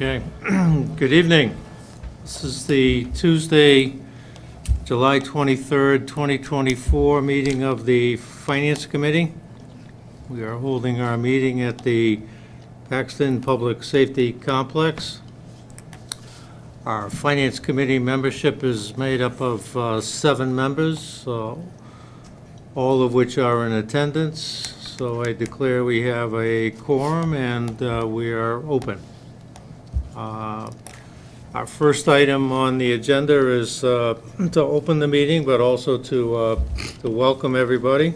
Okay, good evening. This is the Tuesday, July 23rd, 2024 meeting of the Finance Committee. We are holding our meeting at the Paxton Public Safety Complex. Our Finance Committee membership is made up of 7 members, all of which are in attendance. So I declare we have a quorum and we are open. Our first item on the agenda is to open the meeting, but also to welcome everybody.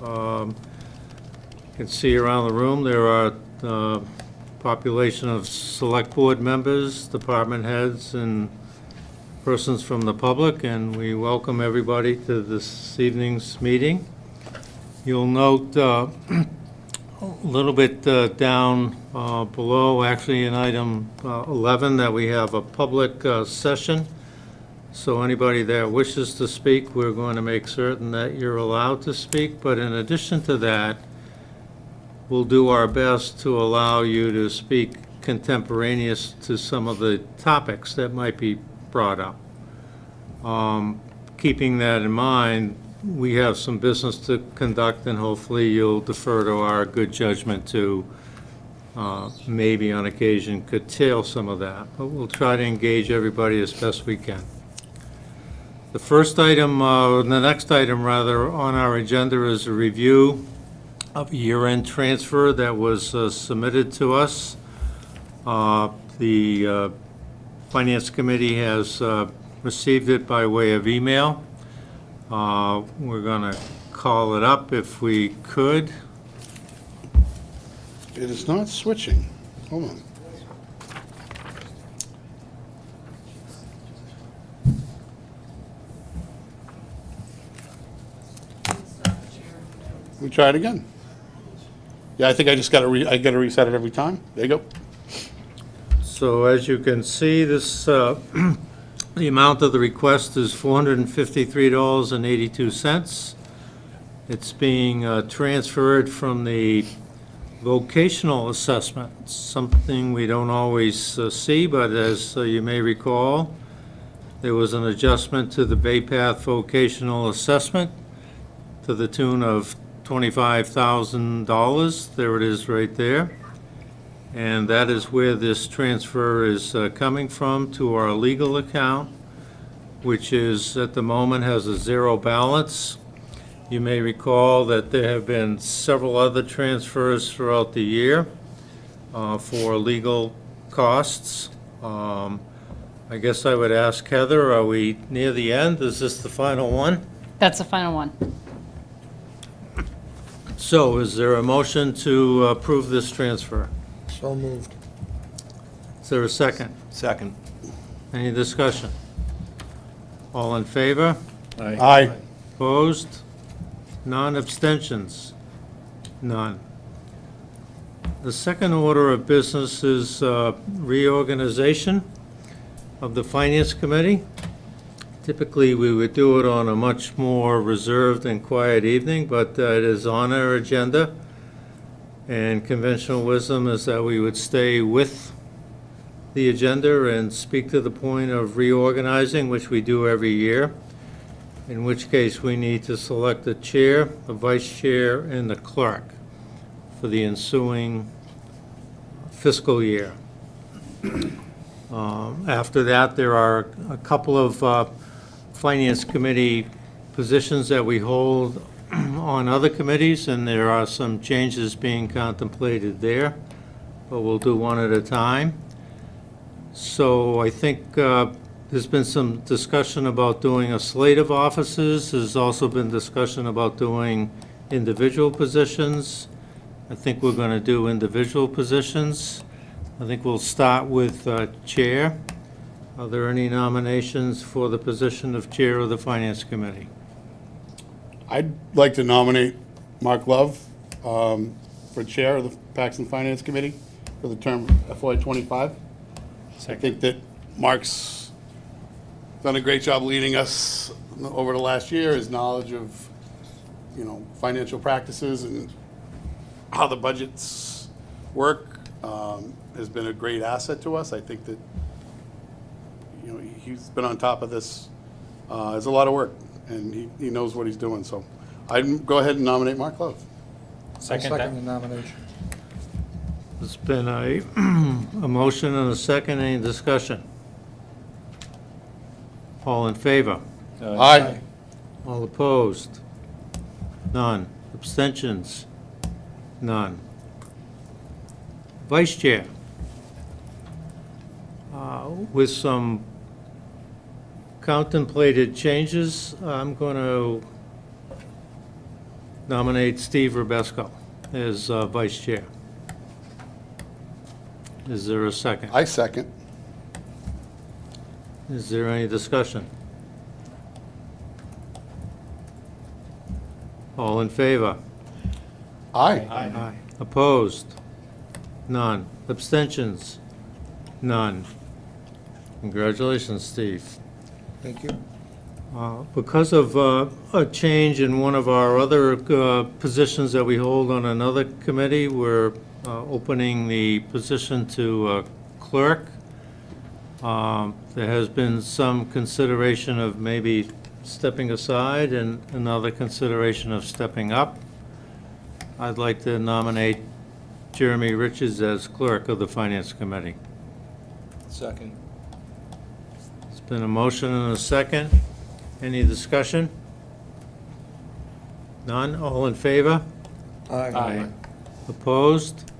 You can see around the room there are population of select board members, department heads, and persons from the public, and we welcome everybody to this evening's meeting. You'll note a little bit down below, actually in item 11, that we have a public session. So anybody that wishes to speak, we're going to make certain that you're allowed to speak. But in addition to that, we'll do our best to allow you to speak contemporaneous to some of the topics that might be brought up. Keeping that in mind, we have some business to conduct, and hopefully you'll defer to our good judgment to maybe on occasion curtail some of that. But we'll try to engage everybody as best we can. The first item, the next item rather, on our agenda is a review of a year-end transfer that was submitted to us. The Finance Committee has received it by way of email. We're going to call it up if we could. It is not switching. Hold on. We try it again. Yeah, I think I just got to reset it every time. There you go. So as you can see, this the amount of the request is $453.82. It's being transferred from the vocational assessment, something we don't always see, but as you may recall, there was an adjustment to the Bay Path vocational assessment to the tune of $25,000. There it is right there. And that is where this transfer is coming from, to our legal account, which is at the moment has a zero balance. You may recall that there have been several other transfers throughout the year for legal costs. I guess I would ask Heather, are we near the end? Is this the final one? That's the final one. So is there a motion to approve this transfer? So moved. Is there a second? Second. Any discussion? All in favor? Aye. Opposed? None. Abstentions? None. The second order of business is reorganization of the Finance Committee. Typically, we would do it on a much more reserved and quiet evening, but it is on our agenda. And conventional wisdom is that we would stay with the agenda and speak to the point of reorganizing, which we do every year, in which case we need to select a chair, a vice chair, and the clerk for the ensuing fiscal year. After that, there are a couple of Finance Committee positions that we hold on other committees, and there are some changes being contemplated there, but we'll do one at a time. So I think there's been some discussion about doing a slate of offices. There's also been discussion about doing individual positions. I think we're going to do individual positions. I think we'll start with chair. Are there any nominations for the position of chair of the Finance Committee? I'd like to nominate Mark Love for chair of the Paxton Finance Committee for the term FY25. I think that Mark's done a great job leading us over the last year. His knowledge of, financial practices and how the budgets work has been a great asset to us. I think that, you know, he's been on top of this. It's a lot of work, and he knows what he's doing, so I'd go ahead and nominate Mark Love. Second the nomination. There's been a motion and a second. Any discussion? All in favor? Aye. All opposed? None. Abstentions? None. Vice Chair. With some contemplated changes, I'm going to nominate Steve Rubesco as Vice Chair. Is there a second? I second. Is there any discussion? All in favor? Aye. Aye. Opposed? None. Abstentions? None. Congratulations, Steve. Thank you. Because of a change in one of our other positions that we hold on another committee, we're opening the position to clerk. There has been some consideration of maybe stepping aside and another consideration of stepping up. I'd like to nominate Jeremy Richards as clerk of the Finance Committee. Second. There's been a motion and a second. Any discussion? None? All in favor? Aye. Opposed?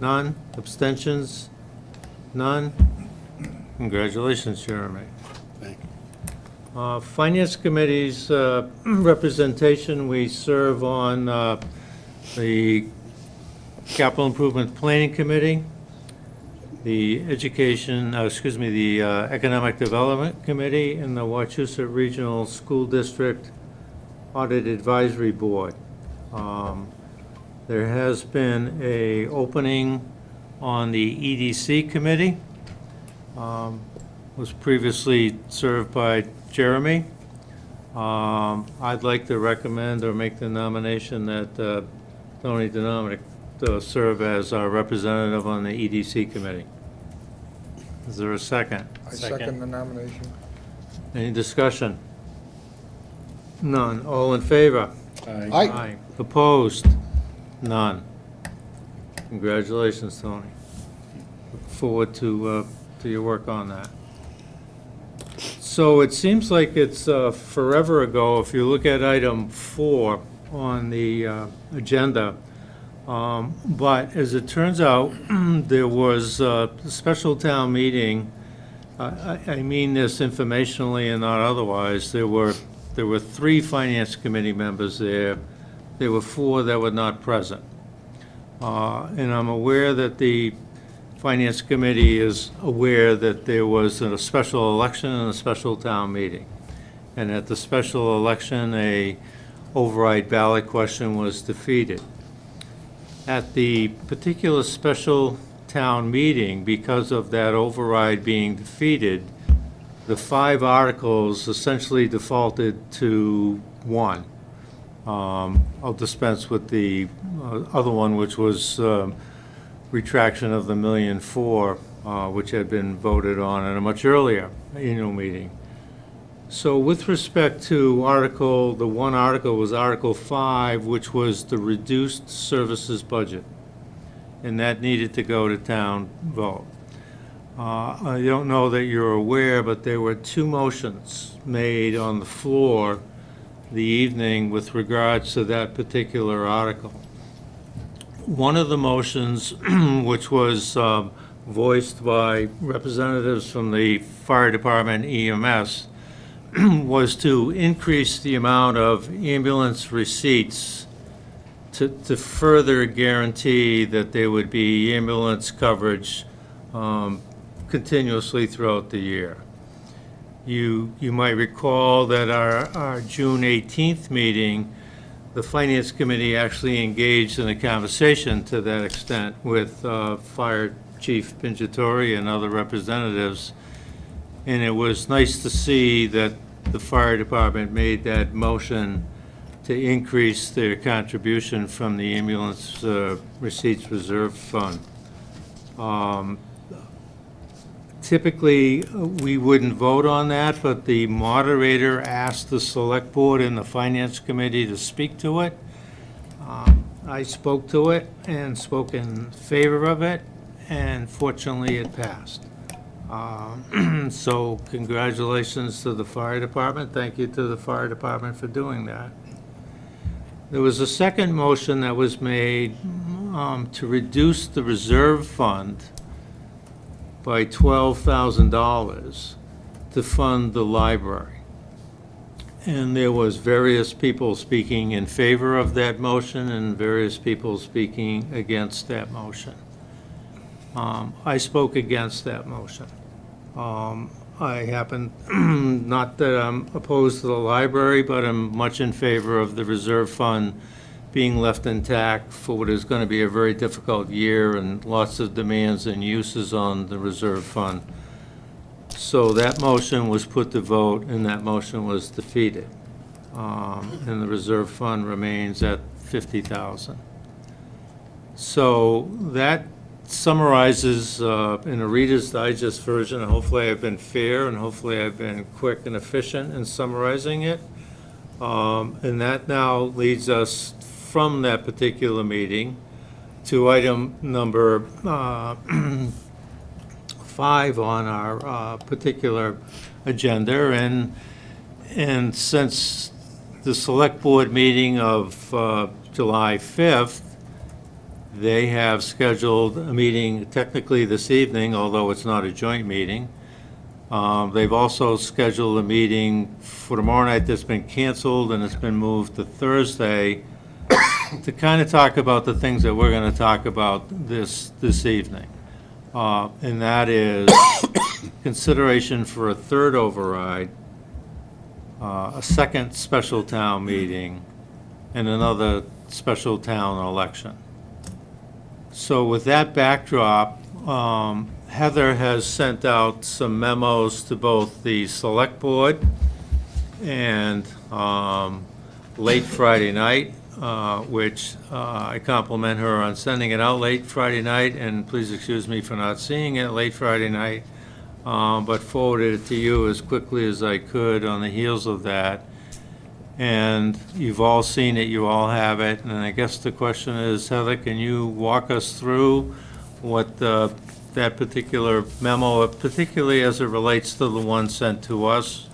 None? Abstentions? None? Congratulations, Jeremy. Thank you. Finance Committee's representation, we serve on the Capital Improvement Planning Committee, the the Economic Development Committee, and the Wachusett Regional School District Audit Advisory Board. There has been a opening on the EDC Committee. Was previously served by Jeremy. I'd like to recommend or make the nomination that Tony DeNominic serve as our representative on the EDC Committee. Is there a second? I second the nomination. Any discussion? None. All in favor? Aye. Opposed? None. Congratulations, Tony. Look forward to your work on that. So it seems like it's forever ago, if you look at item 4 on the agenda. But as it turns out, there was a special town meeting. I mean this informationally and not otherwise. There were 3 Finance Committee members there. There were 4 that were not present. And I'm aware that the Finance Committee is aware that there was a special election and a special town meeting. And at the special election, a override ballot question was defeated. At the particular special town meeting, because of that override being defeated, the 5 articles essentially defaulted to 1. I'll dispense with the other one, which was retraction of the $1.4 million, which had been voted on at a much earlier annual meeting. So with respect to the one article was Article 5, which was the reduced services budget, and that needed to go to town vote. I don't know that you're aware, but there were 2 motions made on the floor the evening with regards to that particular article. One of the motions, which was voiced by representatives from the fire department EMS, was to increase the amount of ambulance receipts to further guarantee that there would be ambulance coverage continuously throughout the year. You might recall that our June 18th meeting, the Finance Committee actually engaged in a conversation to that extent with Fire Chief Pinjatori and other representatives. And it was nice to see that the fire department made that motion to increase their contribution from the ambulance receipts reserve fund. Typically, we wouldn't vote on that, but the moderator asked the Select Board and the Finance Committee to speak to it. I spoke to it and spoke in favor of it, and fortunately, it passed. So congratulations to the fire department. Thank you to the fire department for doing that. There was a second motion that was made to reduce the reserve fund by $12,000 to fund the library. And there was various people speaking in favor of that motion and various people speaking against that motion. I spoke against that motion. I happen, not that I'm opposed to the library, but I'm much in favor of the reserve fund being left intact for what is going to be a very difficult year and lots of demands and uses on the reserve fund. So that motion was put to vote, and that motion was defeated. And the reserve fund remains at $50,000. So that summarizes in a Reader's Digest version, and hopefully I've been fair and hopefully I've been quick and efficient in summarizing it. And that now leads us from that particular meeting to item number 5 on our particular agenda. And since the Select Board meeting of July 5th, they have scheduled a meeting technically this evening, although it's not a joint meeting. They've also scheduled a meeting for tomorrow night that's been canceled, and it's been moved to Thursday to kind of talk about the things that we're going to talk about this evening. And that is consideration for a third override, a second special town meeting, and another special town election. So with that backdrop, Heather has sent out some memos to both the Select Board and late Friday night, which I compliment her on sending it out late Friday night, and please excuse me for not seeing it late Friday night, but forwarded it to you as quickly as I could on the heels of that. And you've all seen it, you all have it, and I guess the question is, Heather, can you walk us through what that particular memo, particularly as it relates to the one sent to us,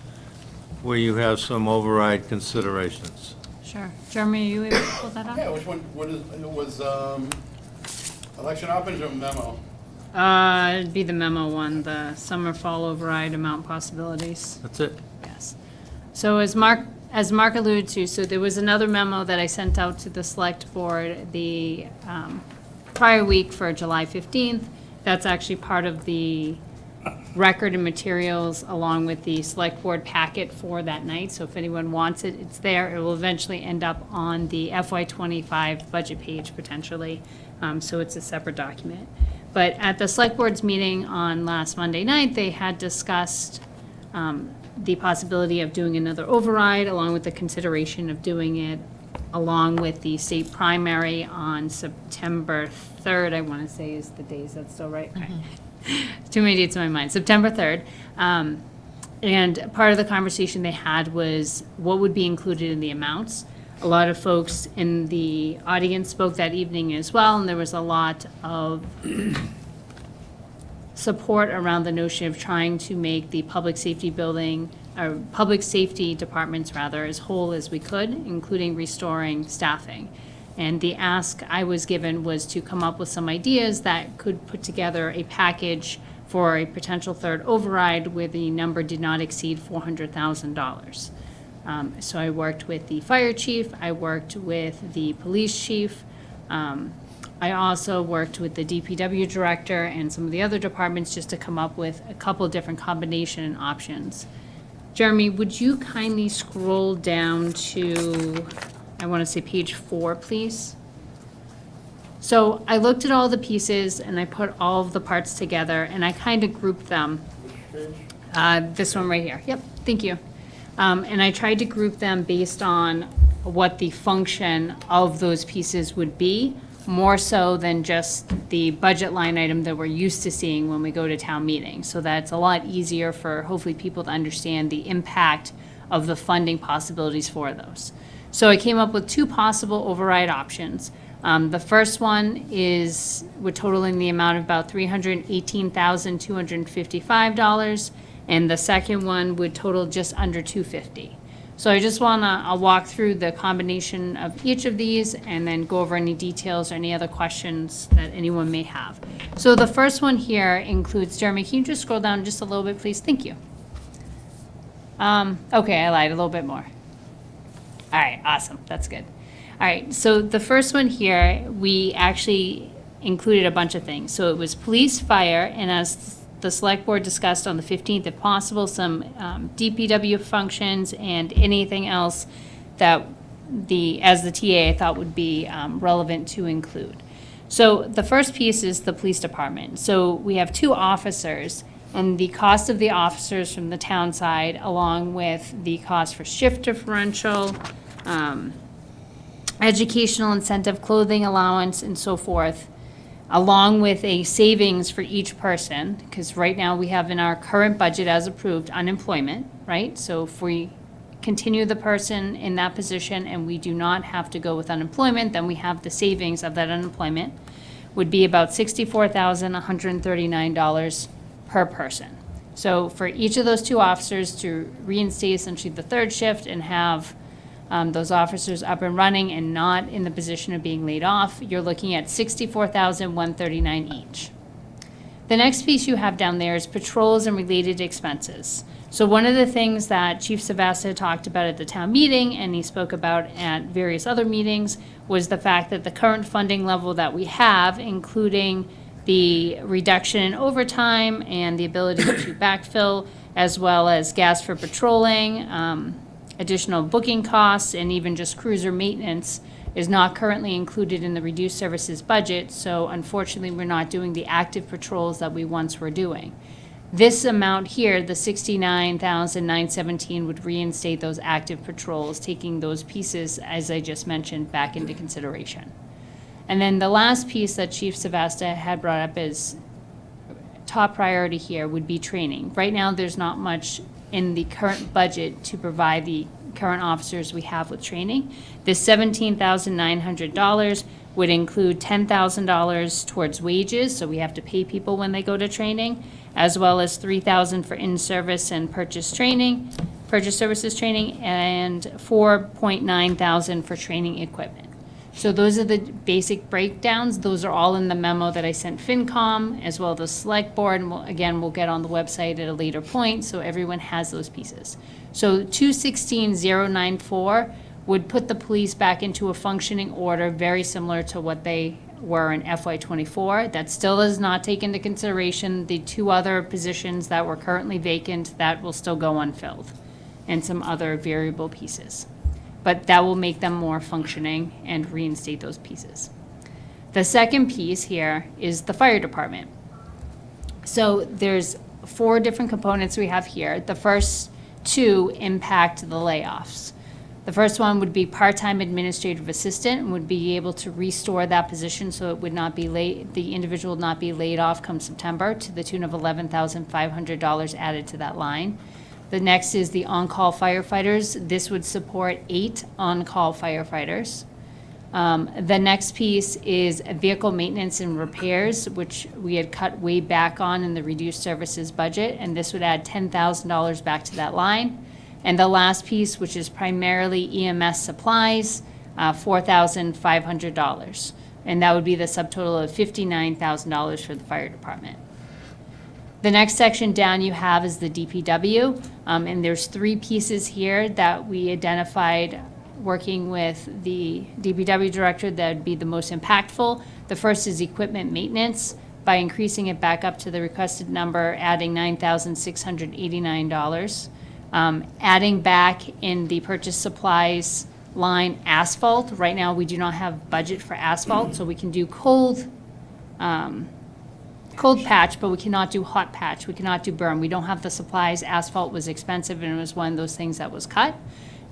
where you have some override considerations? Sure. Jeremy, are you able to pull that up? Yeah, which one, what is, it was, election options or memo? It'd be the memo one, the summer fall override amount possibilities. That's it? Yes. So as Mark alluded to, so there was another memo that I sent out to the Select Board the prior week for July 15th. That's actually part of the record and materials along with the Select Board packet for that night. So if anyone wants it, it's there. It will eventually end up on the FY25 budget page potentially. So it's a separate document. But at the Select Board's meeting on last Monday night, they had discussed the possibility of doing another override, along with the consideration of doing it along with the state primary on September 3rd, I want to say is the day. Is that still right? Okay. Too many dates in my mind. September 3rd. And part of the conversation they had was what would be included in the amounts. A lot of folks in the audience spoke that evening as well, and there was a lot of support around the notion of trying to make the public safety building, or public safety departments rather, as whole as we could, including restoring staffing. And the ask I was given was to come up with some ideas that could put together a package for a potential third override where the number did not exceed $400,000. So I worked with the fire chief, I worked with the police chief, I also worked with the DPW director and some of the other departments just to come up with a couple different combination options. Jeremy, would you kindly scroll down to, I want to say page 4, please? So I looked at all the pieces and I put all of the parts together and I kind of grouped them. Which page? This one right here. Yep, thank you. And I tried to group them based on what the function of those pieces would be more so than just the budget line item that we're used to seeing when we go to town meeting. So that's a lot easier for hopefully people to understand the impact of the funding possibilities for those. So I came up with two possible override options. The first one is, we're totaling the amount of about $318,255, and the second one would total just under $250,000. So I just I'll walk through the combination of each of these and then go over any details or any other questions that anyone may have. So the first one here includes, Jeremy, can you just scroll down just a little bit, please? Thank you. Okay, I lied, a little bit more. All right, awesome, that's good. All right, so the first one here, we actually included a bunch of things. So it was police, fire, and as the select board discussed on the 15th, if possible, some DPW functions and anything else that as the TA I thought would be relevant to include. So the first piece is the police department. So we have 2 officers, and the cost of the officers from the town side, along with the cost for shift differential, educational incentive, clothing allowance, and so forth, along with a savings for each person, because right now we have in our current budget as approved unemployment, right? So if we continue the person in that position and we do not have to go with unemployment, then we have the savings of that unemployment, would be about $64,139 per person. So for each of those 2 officers to reinstate essentially the 3rd shift and have those officers up and running and not in the position of being laid off, you're looking at $64,139 each. The next piece you have down there is patrols and related expenses. So one of the things that Chief Savasta talked about at the town meeting, and he spoke about at various other meetings, was the fact that the current funding level that we have, including the reduction in overtime and the ability to backfill, as well as gas for patrolling, additional booking costs, and even just cruiser maintenance is not currently included in the reduced services budget, so unfortunately, we're not doing the active patrols that we once were doing. This amount here, the $69,917, would reinstate those active patrols, taking those pieces, as I just mentioned, back into consideration. And then the last piece that Chief Savasta had brought up as top priority here would be training. Right now, there's not much in the current budget to provide the current officers we have with training. This $17,900 would include $10,000 towards wages, so we have to pay people when they go to training, as well as $3,000 for in-service and purchase services training, and $4,900 for training equipment. So those are the basic breakdowns. Those are all in the memo that I sent FinCom, as well as the select board, and we'll get on the website at a later point, so everyone has those pieces. So 216,094 would put the police back into a functioning order, very similar to what they were in FY24. That still does not take into consideration the 2 other positions that were currently vacant that will still go unfilled, and some other variable pieces. But that will make them more functioning and reinstate those pieces. The second piece here is the fire department. So there's 4 different components we have here. The first 2 impact the layoffs. The first one would be part-time administrative assistant, and would be able to restore that position so it would not be the individual would not be laid off come September, to the tune of $11,500 added to that line. The next is the on-call firefighters. This would support 8 on-call firefighters. The next piece is vehicle maintenance and repairs, which we had cut way back on in the reduced services budget, and this would add $10,000 back to that line. And the last piece, which is primarily EMS supplies, $4,500. And that would be the subtotal of $59,000 for the fire department. The next section down you have is the DPW, and there's 3 pieces here that we identified working with the DPW director that would be the most impactful. The first is equipment maintenance, by increasing it back up to the requested number, adding $9,689. Adding back in the purchase supplies line asphalt. Right now, we do not have budget for asphalt, so we can do cold patch, but we cannot do hot patch. We cannot do burn. We don't have the supplies. Asphalt was expensive, and it was one of those things that was cut.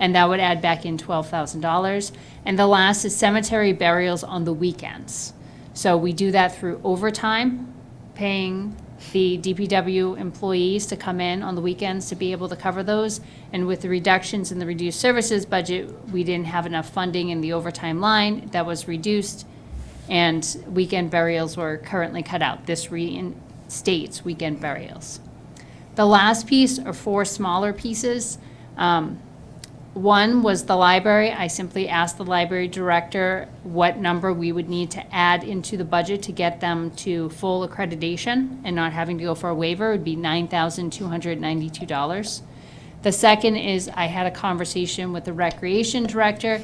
and that would add back in $12,000. And the last is cemetery burials on the weekends. So we do that through overtime, paying the DPW employees to come in on the weekends to be able to cover those. And with the reductions in the reduced services budget, we didn't have enough funding in the overtime line. That was reduced, and weekend burials were currently cut out. This reinstates weekend burials. The last piece are 4 smaller pieces. One was the library. I simply asked the library director what number we would need to add into the budget to get them to full accreditation and not having to go for a waiver. It would be $9,292. The second is I had a conversation with the recreation director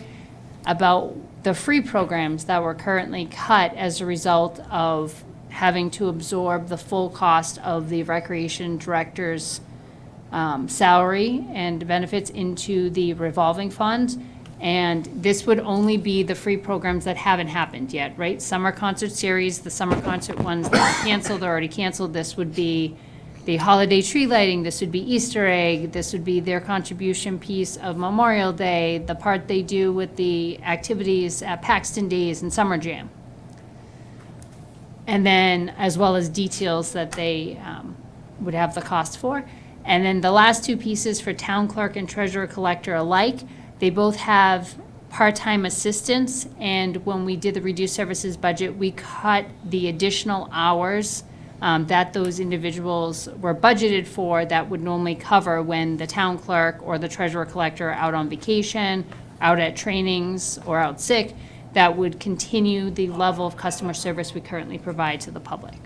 about the free programs that were currently cut as a result of having to absorb the full cost of the recreation director's salary and benefits into the revolving fund. And this would only be the free programs that haven't happened yet, right? Summer concert series, the summer concert ones that are canceled, are already canceled. This would be the holiday tree lighting, this would be Easter egg, this would be their contribution piece of Memorial Day, the part they do with the activities at Paxton Days and Summer Jam. And then, as well as details that they would have the cost for. And then the last 2 pieces for town clerk and treasurer collector alike, they both have part-time assistants, and when we did the reduced services budget, we cut the additional hours that those individuals were budgeted for that would normally cover when the town clerk or the treasurer collector are out on vacation, out at trainings, or out sick, that would continue the level of customer service we currently provide to the public.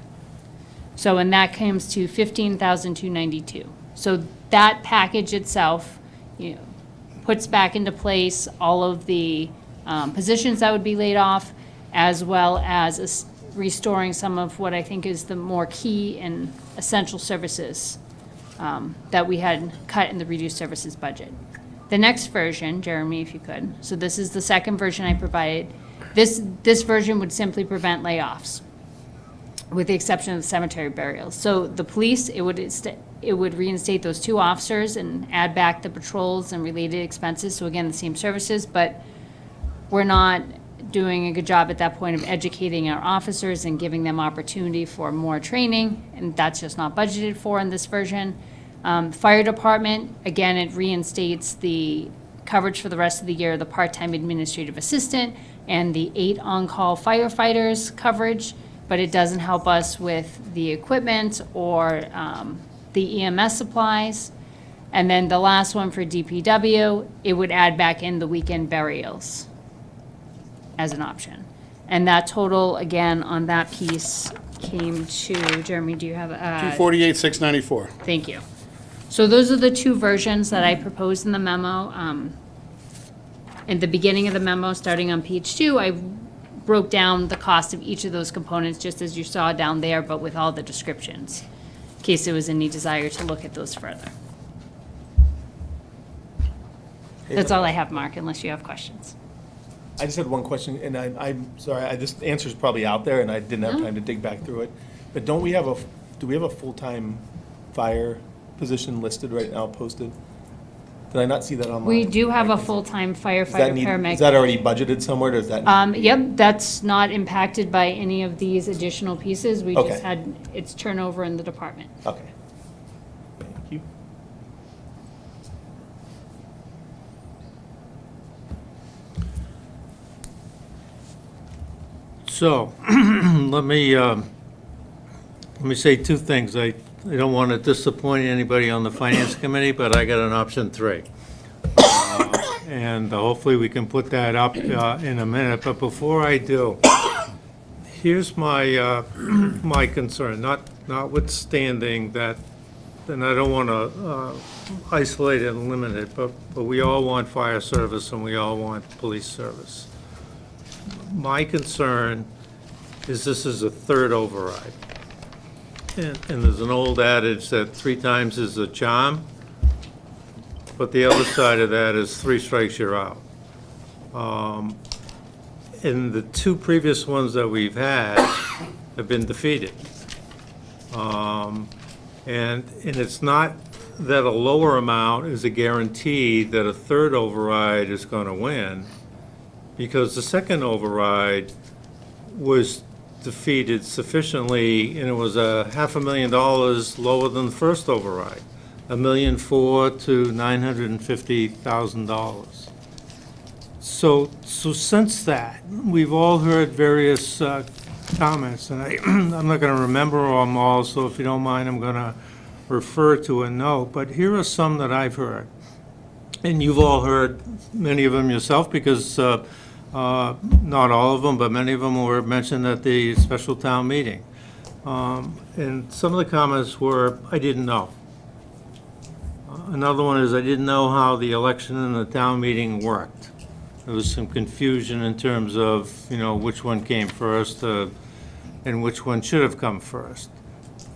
So, and that comes to $15,292. So that package itself, puts back into place all of the positions that would be laid off, as well as restoring some of what I think is the more key and essential services that we had cut in the reduced services budget. The next version, Jeremy, if you could, so this is the second version I provided. This version would simply prevent layoffs, with the exception of the cemetery burials. So the police, it would reinstate those 2 officers and add back the patrols and related expenses. So again, the same services, but we're not doing a good job at that point of educating our officers and giving them opportunity for more training, and that's just not budgeted for in this version. Fire department, again, it reinstates the coverage for the rest of the year, the part-time administrative assistant and the 8 on-call firefighters coverage, but it doesn't help us with the equipment or the EMS supplies. And then the last one for DPW, it would add back in the weekend burials as an option. And that total, again, on that piece came to, Jeremy, do you have? 248,694. Thank you. So those are the 2 versions that I proposed in the memo. In the beginning of the memo, starting on page 2, I broke down the cost of each of those components, just as you saw down there, but with all the descriptions, in case there was any desire to look at those further. That's all I have, Mark, unless you have questions. I just had one question, and I'm sorry, this answer's probably out there, and I didn't have time to dig back through it. But do we have a full-time fire position listed right now, posted? Did I not see that online? We do have a full-time firefighter paramedic. Is that already budgeted somewhere, does that? Yep, that's not impacted by any of these additional pieces. We just Okay. had its turnover in the department. Okay. Thank you. So, let me say 2 things. I don't want to disappoint anybody on the Finance Committee, but I got an option 3. And hopefully we can put that up in a minute. But before I do, here's my, my concern, notwithstanding that, and I don't want to isolate it and limit it, but we all want fire service and we all want police service. My concern is this is a 3rd override. And there's an old adage that 3 times is a charm, but the other side of that is 3 strikes, you're out. And the 2 previous ones that we've had have been defeated. And it's not that a lower amount is a guarantee that a third override is going to win, because the second override was defeated sufficiently, and it was $500,000 lower than the first override, $1,400,000 to $950,000. So since that, we've all heard various comments, and I'm not going to remember them all, so if you don't mind, I'm going to refer to a note, but here are some that I've heard. And you've all heard many of them yourself, because not all of them, but many of them were mentioned at the special town meeting. And some of the comments were, I didn't know. Another one is, I didn't know how the election and the town meeting worked. There was some confusion in terms of, which one came first and which one should have come first.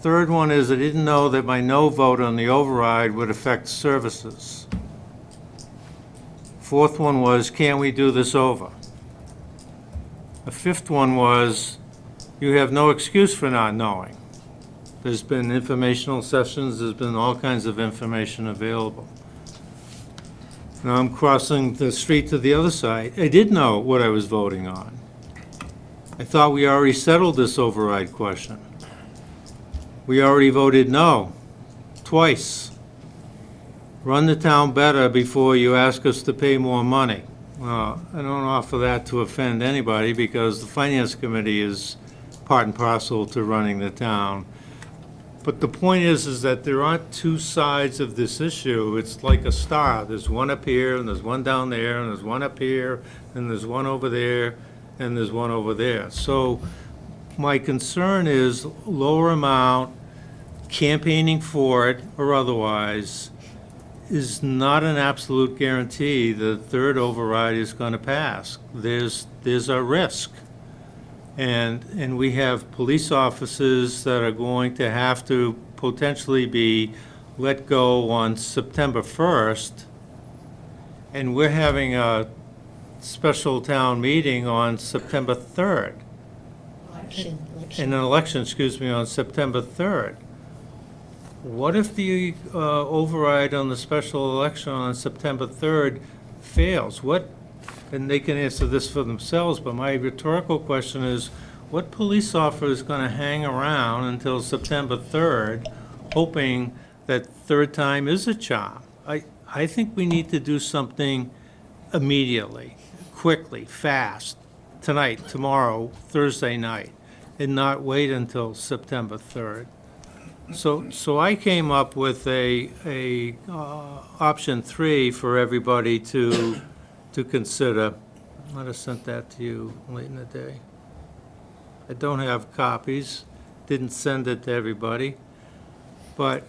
Third one is, I didn't know that my no vote on the override would affect services. Fourth one was, can we do this over? The fifth one was, you have no excuse for not knowing. There's been informational sessions, there's been all kinds of information available. Now I'm crossing the street to the other side. I did know what I was voting on. I thought we already settled this override question. We already voted no, twice. Run the town better before you ask us to pay more money. I don't offer that to offend anybody, because the Finance Committee is part and parcel to running the town. But the point is that there aren't two sides of this issue. It's like a star. There's one up here, and there's one down there, and there's one up here, and there's one over there, and there's one over there. So my concern is lower amount, campaigning for it or otherwise, is not an absolute guarantee the third override is going to pass. There's a risk. And we have police officers that are going to have to potentially be let go on September 1st, and we're having a special town meeting on September 3rd. An election, on September 3rd. What if the override on the special election on September 3rd fails? And they can answer this for themselves, but my rhetorical question is, what police officer is going to hang around until September 3rd, hoping that third time is a charm? I think we need to do something immediately, quickly, fast, tonight, tomorrow, Thursday night, and not wait until September 3rd. So I came up with a option 3 for everybody to consider. I might have sent that to you late in the day. I don't have copies, didn't send it to everybody, but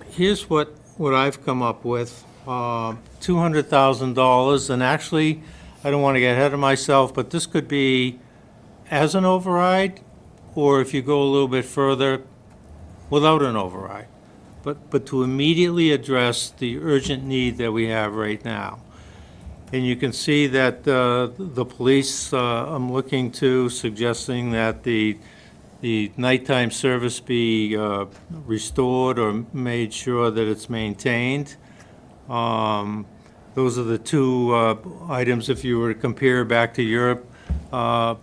here's what I've come up with. $200,000, and actually, I don't want to get ahead of myself, but this could be as an override, or if you go a little bit further, without an override, but to immediately address the urgent need that we have right now. And you can see that the police, I'm looking to, suggesting that the nighttime service be restored or made sure that it's maintained. Those are the two items, if you were to compare back to Europe. I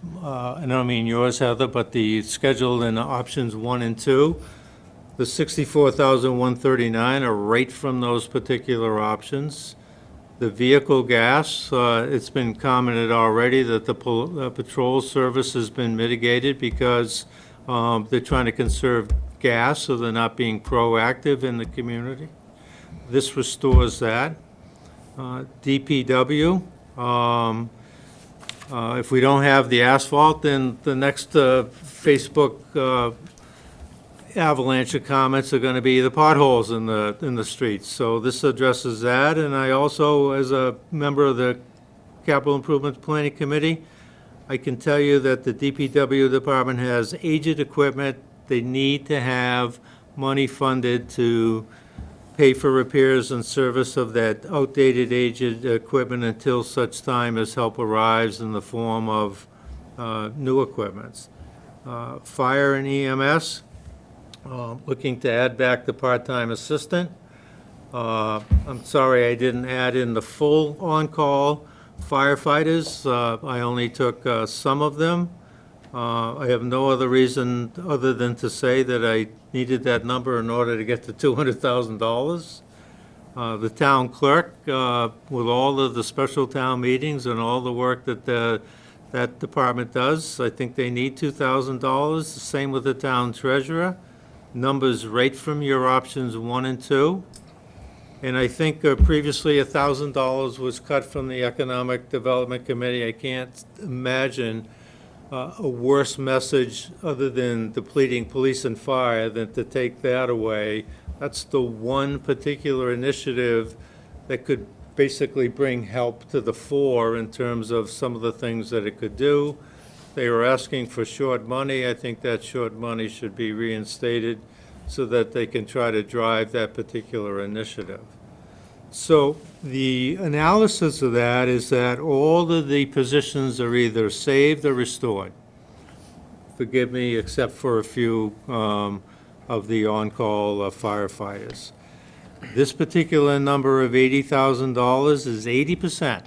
don't mean yours, Heather, but the schedule in options 1 and 2. The $64,139 are right from those particular options. The vehicle gas, it's been commented already that the patrol service has been mitigated because they're trying to conserve gas, so they're not being proactive in the community. This restores that. DPW, if we don't have the asphalt, then the next Facebook avalanche of comments are going to be the potholes in the streets. So this addresses that, and I also, as a member of the Capital Improvement Planning Committee, I can tell you that the DPW department has aged equipment. They need to have money funded to pay for repairs and service of that outdated, aged equipment until such time as help arrives in the form of new equipment. Fire and EMS, looking to add back the part-time assistant. I'm sorry I didn't add in the full on-call firefighters. I only took some of them. I have no other reason other than to say that I needed that number in order to get to $200,000. The town clerk, with all of the special town meetings and all the work that that department does, I think they need $2,000. The same with the town treasurer. Numbers right from your options 1 and 2. And I think previously $1,000 was cut from the Economic Development Committee. I can't imagine a worse message other than depleting police and fire than to take that away. That's the one particular initiative that could basically bring help to the fore in terms of some of the things that it could do. They were asking for short money. I think that short money should be reinstated so that they can try to drive that particular initiative. So the analysis of that is that all of the positions are either saved or restored. Forgive me, except for a few of the on-call firefighters. This particular number of $80,000 is 80%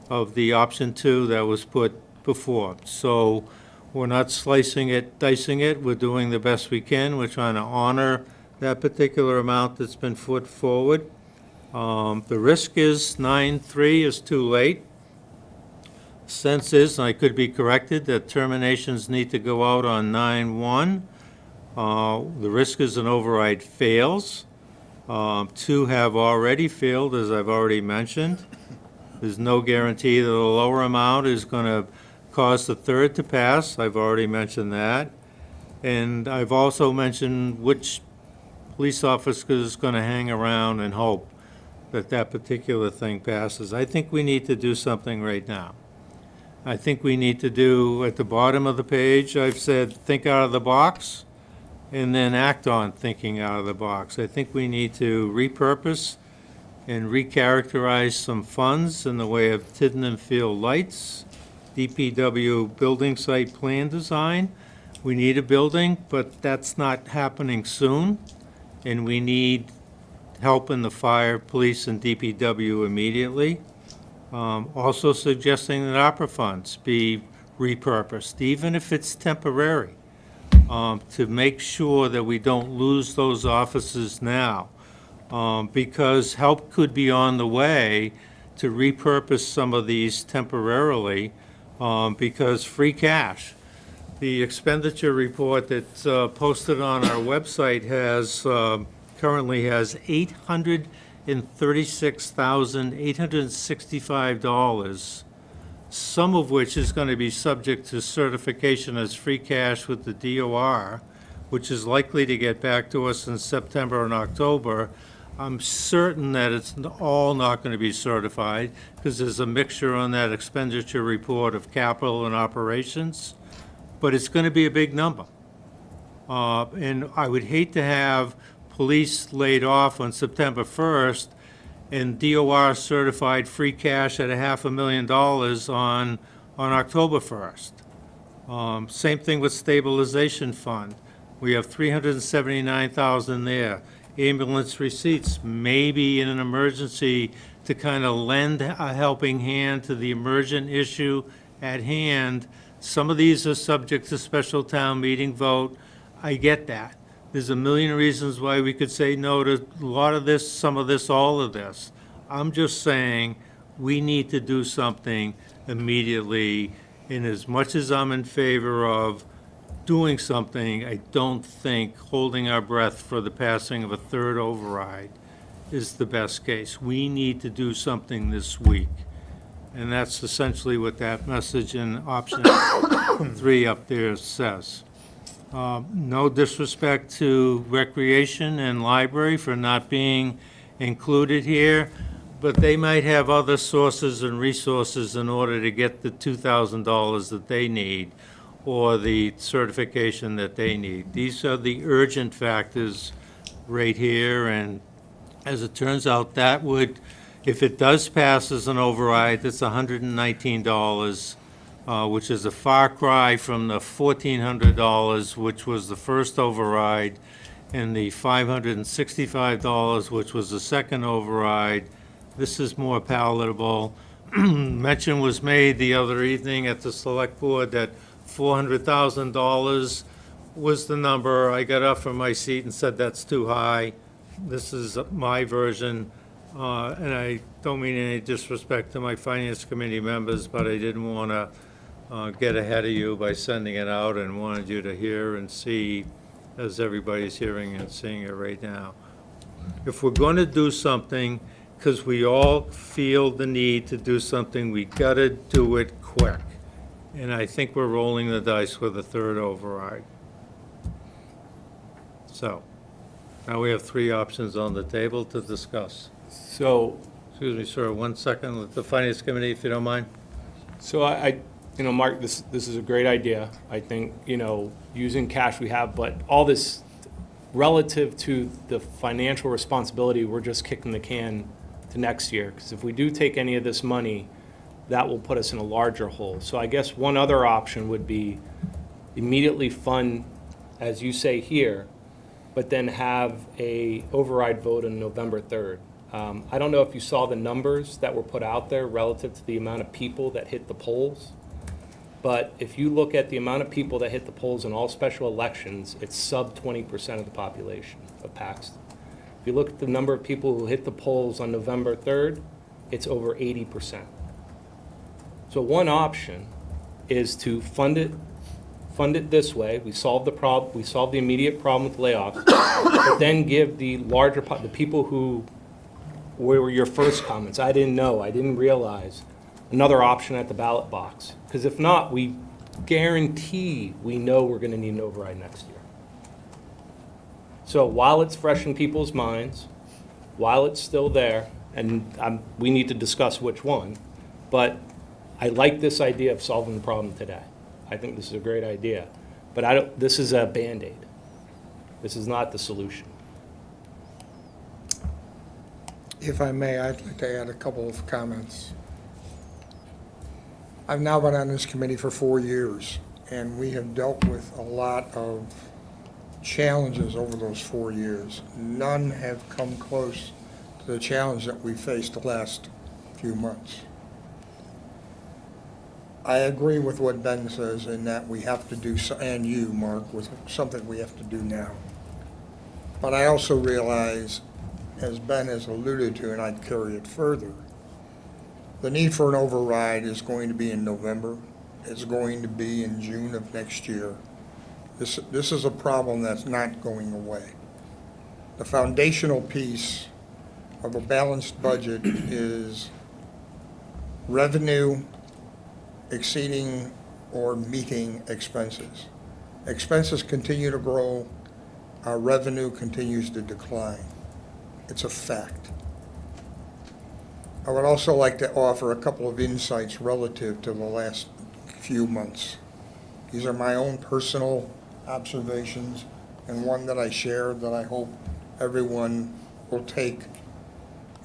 of the option 2 that was put before. So we're not slicing it, dicing it. We're doing the best we can. We're trying to honor that particular amount that's been put forward. The risk is 9/3 is too late. Sense is, and I could be corrected, that terminations need to go out on 9/1. The risk is an override fails. 2 have already failed, as I've already mentioned. There's no guarantee that a lower amount is going to cause the 3rd to pass. I've already mentioned that. And I've also mentioned which police officer is going to hang around and hope that that particular thing passes. I think we need to do something right now. I think we need to do, at the bottom of the page, I've said, think out of the box, and then act on thinking out of the box. I think we need to repurpose and recharacterize some funds in the way of Tidden Field lights, DPW building site plan design. We need a building, but that's not happening soon, and we need help in the fire, police, and DPW immediately. Also suggesting that opera funds be repurposed, even if it's temporary, to make sure that we don't lose those offices now, because help could be on the way to repurpose some of these temporarily, because free cash. The expenditure report that's posted on our website has currently has $836,865, some of which is going to be subject to certification as free cash with the DOR, which is likely to get back to us in September and October. I'm certain that it's all not going to be certified because there's a mixture on that expenditure report of capital and operations, but it's going to be a big number. And I would hate to have police laid off on September 1st and DOR certified free cash at $500,000 on October 1st. Same thing with stabilization fund. We have $379,000 there. Ambulance receipts, maybe in an emergency to kind of lend a helping hand to the emergent issue at hand. Some of these are subject to special town meeting vote. I get that. There's a million reasons why we could say no to a lot of this, some of this, all of this. I'm just saying we need to do something immediately. And as much as I'm in favor of doing something, I don't think holding our breath for the passing of a 3rd override is the best case. We need to do something this week. And that's essentially what that message in option 3 up there says. No disrespect to recreation and library for not being included here, but they might have other sources and resources in order to get the $2,000 that they need or the certification that they need. These are the urgent factors right here, and as it turns out, that would, if it does pass as an override, that's $119, which is a far cry from the $1,400, which was the first override, and the $565, which was the second override. This is more palatable. Mention was made the other evening at the select board that $400,000 was the number. I got up from my seat and said that's too high. This is my version, and I don't mean any disrespect to my finance committee members, but I didn't want to get ahead of you by sending it out and wanted you to hear and see as everybody's hearing and seeing it right now. If we're going to do something, because we all feel the need to do something, we got to do it quick. And I think we're rolling the dice with a third override. So, now we have three options on the table to discuss. So, Excuse me, sir, 1 second, with the Finance Committee, if you don't mind. Mark, this is a great idea. I think, using cash we have, but all this relative to the financial responsibility, we're just kicking the can to next year. Because if we do take any of this money, that will put us in a larger hole. So I guess one other option would be immediately fund, as you say here, but then have a override vote on November 3rd. I don't know if you saw the numbers that were put out there relative to the amount of people that hit the polls, but if you look at the amount of people that hit the polls in all special elections, it's sub 20% of the population of Paxton. If you look at the number of people who hit the polls on November 3rd, it's over 80%. So one option is to fund it this way. We solve the problem, we solve the immediate problem with layoffs, but then give the larger, the people who were your first comments, I didn't know, I didn't realize, another option at the ballot box. Because if not, we guarantee we know we're going to need an override next year. So while it's fresh in people's minds, while it's still there, and we need to discuss which one, but I like this idea of solving the problem today. I think this is a great idea. But this is a Band-Aid. This is not the solution. If I may, I'd like to add a couple of comments. I've now been on this committee for 4 years, and we have dealt with a lot of challenges over those 4 years. None have come close to the challenge that we faced the last few months. I agree with what Ben says in that we have to do, and you, Mark, with something we have to do now. But I also realize, as Ben has alluded to, and I'd carry it further, the need for an override is going to be in November. It's going to be in June of next year. This is a problem that's not going away. The foundational piece of a balanced budget is revenue exceeding or meeting expenses. Expenses continue to grow, our revenue continues to decline. It's a fact. I would also like to offer a couple of insights relative to the last few months. These are my own personal observations and one that I share that I hope everyone will take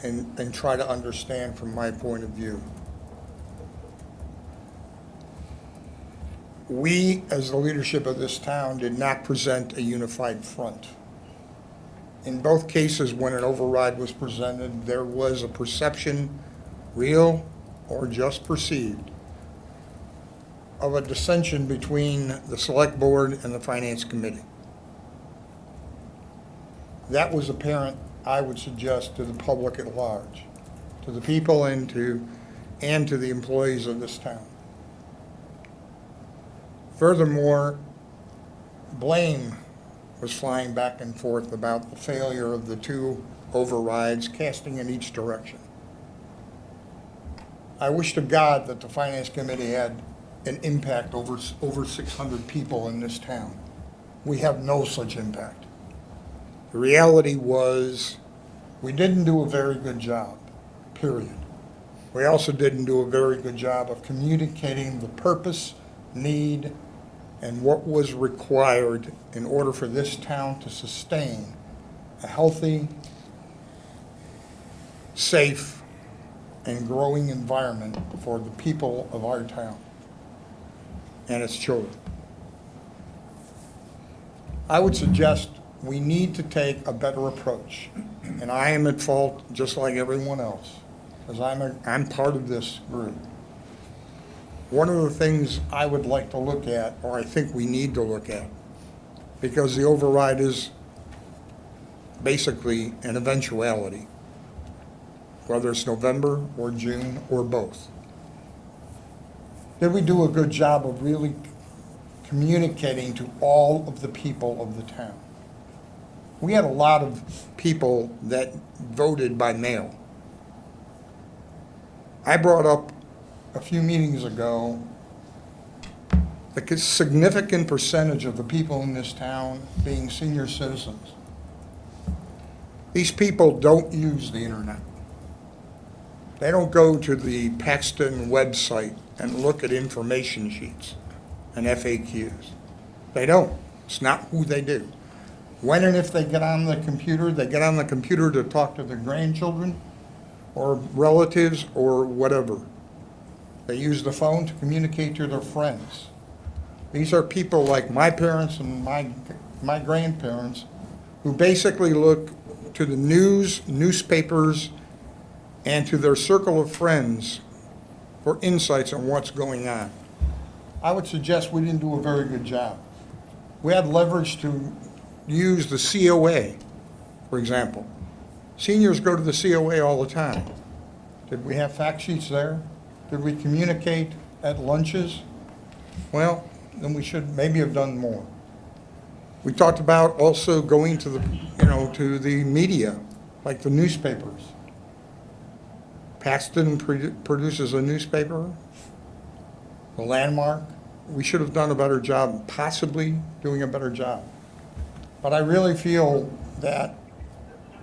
and try to understand from my point of view. We, as the leadership of this town, did not present a unified front. In both cases, when an override was presented, there was a perception, real or just perceived, of a dissension between the select board and the finance committee. That was apparent, I would suggest, to the public at large, to the people and to the employees of this town. Furthermore, blame was flying back and forth about the failure of the two overrides, casting in each direction. I wish to God that the Finance Committee had an impact over 600 people in this town. We have no such impact. The reality was we didn't do a very good job, period. We also didn't do a very good job of communicating the purpose, need, and what was required in order for this town to sustain a healthy, safe, and growing environment for the people of our town and its children. I would suggest we need to take a better approach. And I am at fault, just like everyone else, because I'm part of this group. One of the things I would like to look at, or I think we need to look at, because the override is basically an eventuality, whether it's November or June or both. Did we do a good job of really communicating to all of the people of the town? We had a lot of people that voted by mail. I brought up a few meetings ago the significant percentage of the people in this town being senior citizens. These people don't use the internet. They don't go to the Paxton website and look at information sheets and FAQs. They don't. It's not who they do. When and if they get on the computer, they get on the computer to talk to their grandchildren or relatives or whatever. They use the phone to communicate to their friends. These are people like my parents and my grandparents who basically look to the news, newspapers, and to their circle of friends for insights on what's going on. I would suggest we didn't do a very good job. We had leverage to use the COA, for example. Seniors go to the COA all the time. Did we have fact sheets there? Did we communicate at lunches? Well, then we should maybe have done more. We talked about also going to to the media, like the newspapers. Paxton produces a newspaper, the Landmark. We should have done a better job, possibly doing a better job. But I really feel that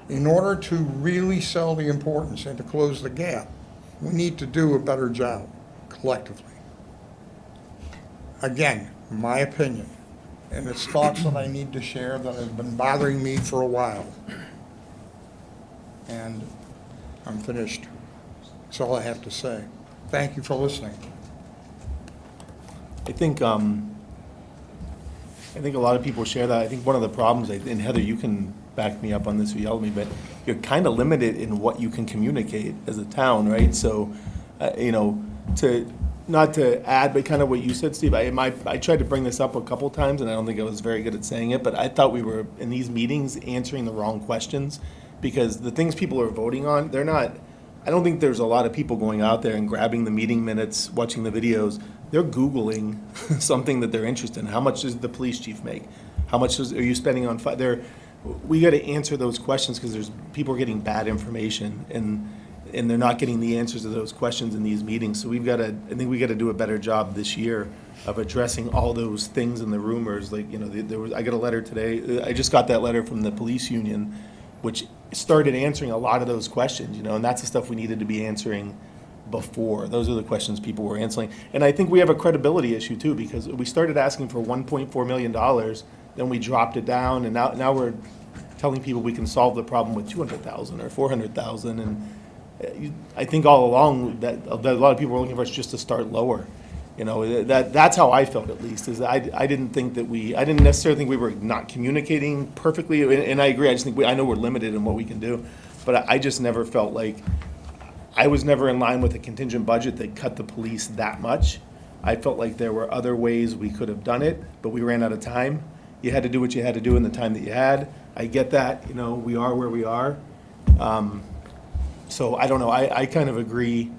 in order to really sell the importance and to close the gap, we need to do a better job collectively. Again, my opinion, and it's thoughts that I need to share that have been bothering me for a while. And I'm finished. That's all I have to say. Thank you for listening. I think a lot of people share that. I think one of the problems, and Heather, you can back me up on this or yell at me, but you're kind of limited in what you can communicate as a town, right? So, not to add, but kind of what you said, Steve, I tried to bring this up a couple times, and I don't think I was very good at saying it, but I thought we were, in these meetings, answering the wrong questions, because the things people are voting on, they're not, I don't think there's a lot of people going out there and grabbing the meeting minutes, watching the videos. They're Googling something that they're interested in. How much does the police chief make? How much are you spending on we got to answer those questions, because people are getting bad information, and they're not getting the answers to those questions in these meetings. So I think we got to do a better job this year of addressing all those things in the rumors. Like, I got a letter today. I just got that letter from the police union, which started answering a lot of those questions, and that's the stuff we needed to be answering before. Those are the questions people were answering. And I think we have a credibility issue too, because we started asking for $1.4 million, then we dropped it down, and now we're telling people we can solve the problem with $200,000 or $400,000. And I think all along that a lot of people were looking for us just to start lower. That's how I felt, at least, is I didn't necessarily think we were not communicating perfectly, and I agree. I just think I know we're limited in what we can do, but I just never felt like, I was never in line with a contingent budget that cut the police that much. I felt like there were other ways we could have done it, but we ran out of time. You had to do what you had to do in the time that you had. I get that, we are where we are. So I don't know, I kind of agree.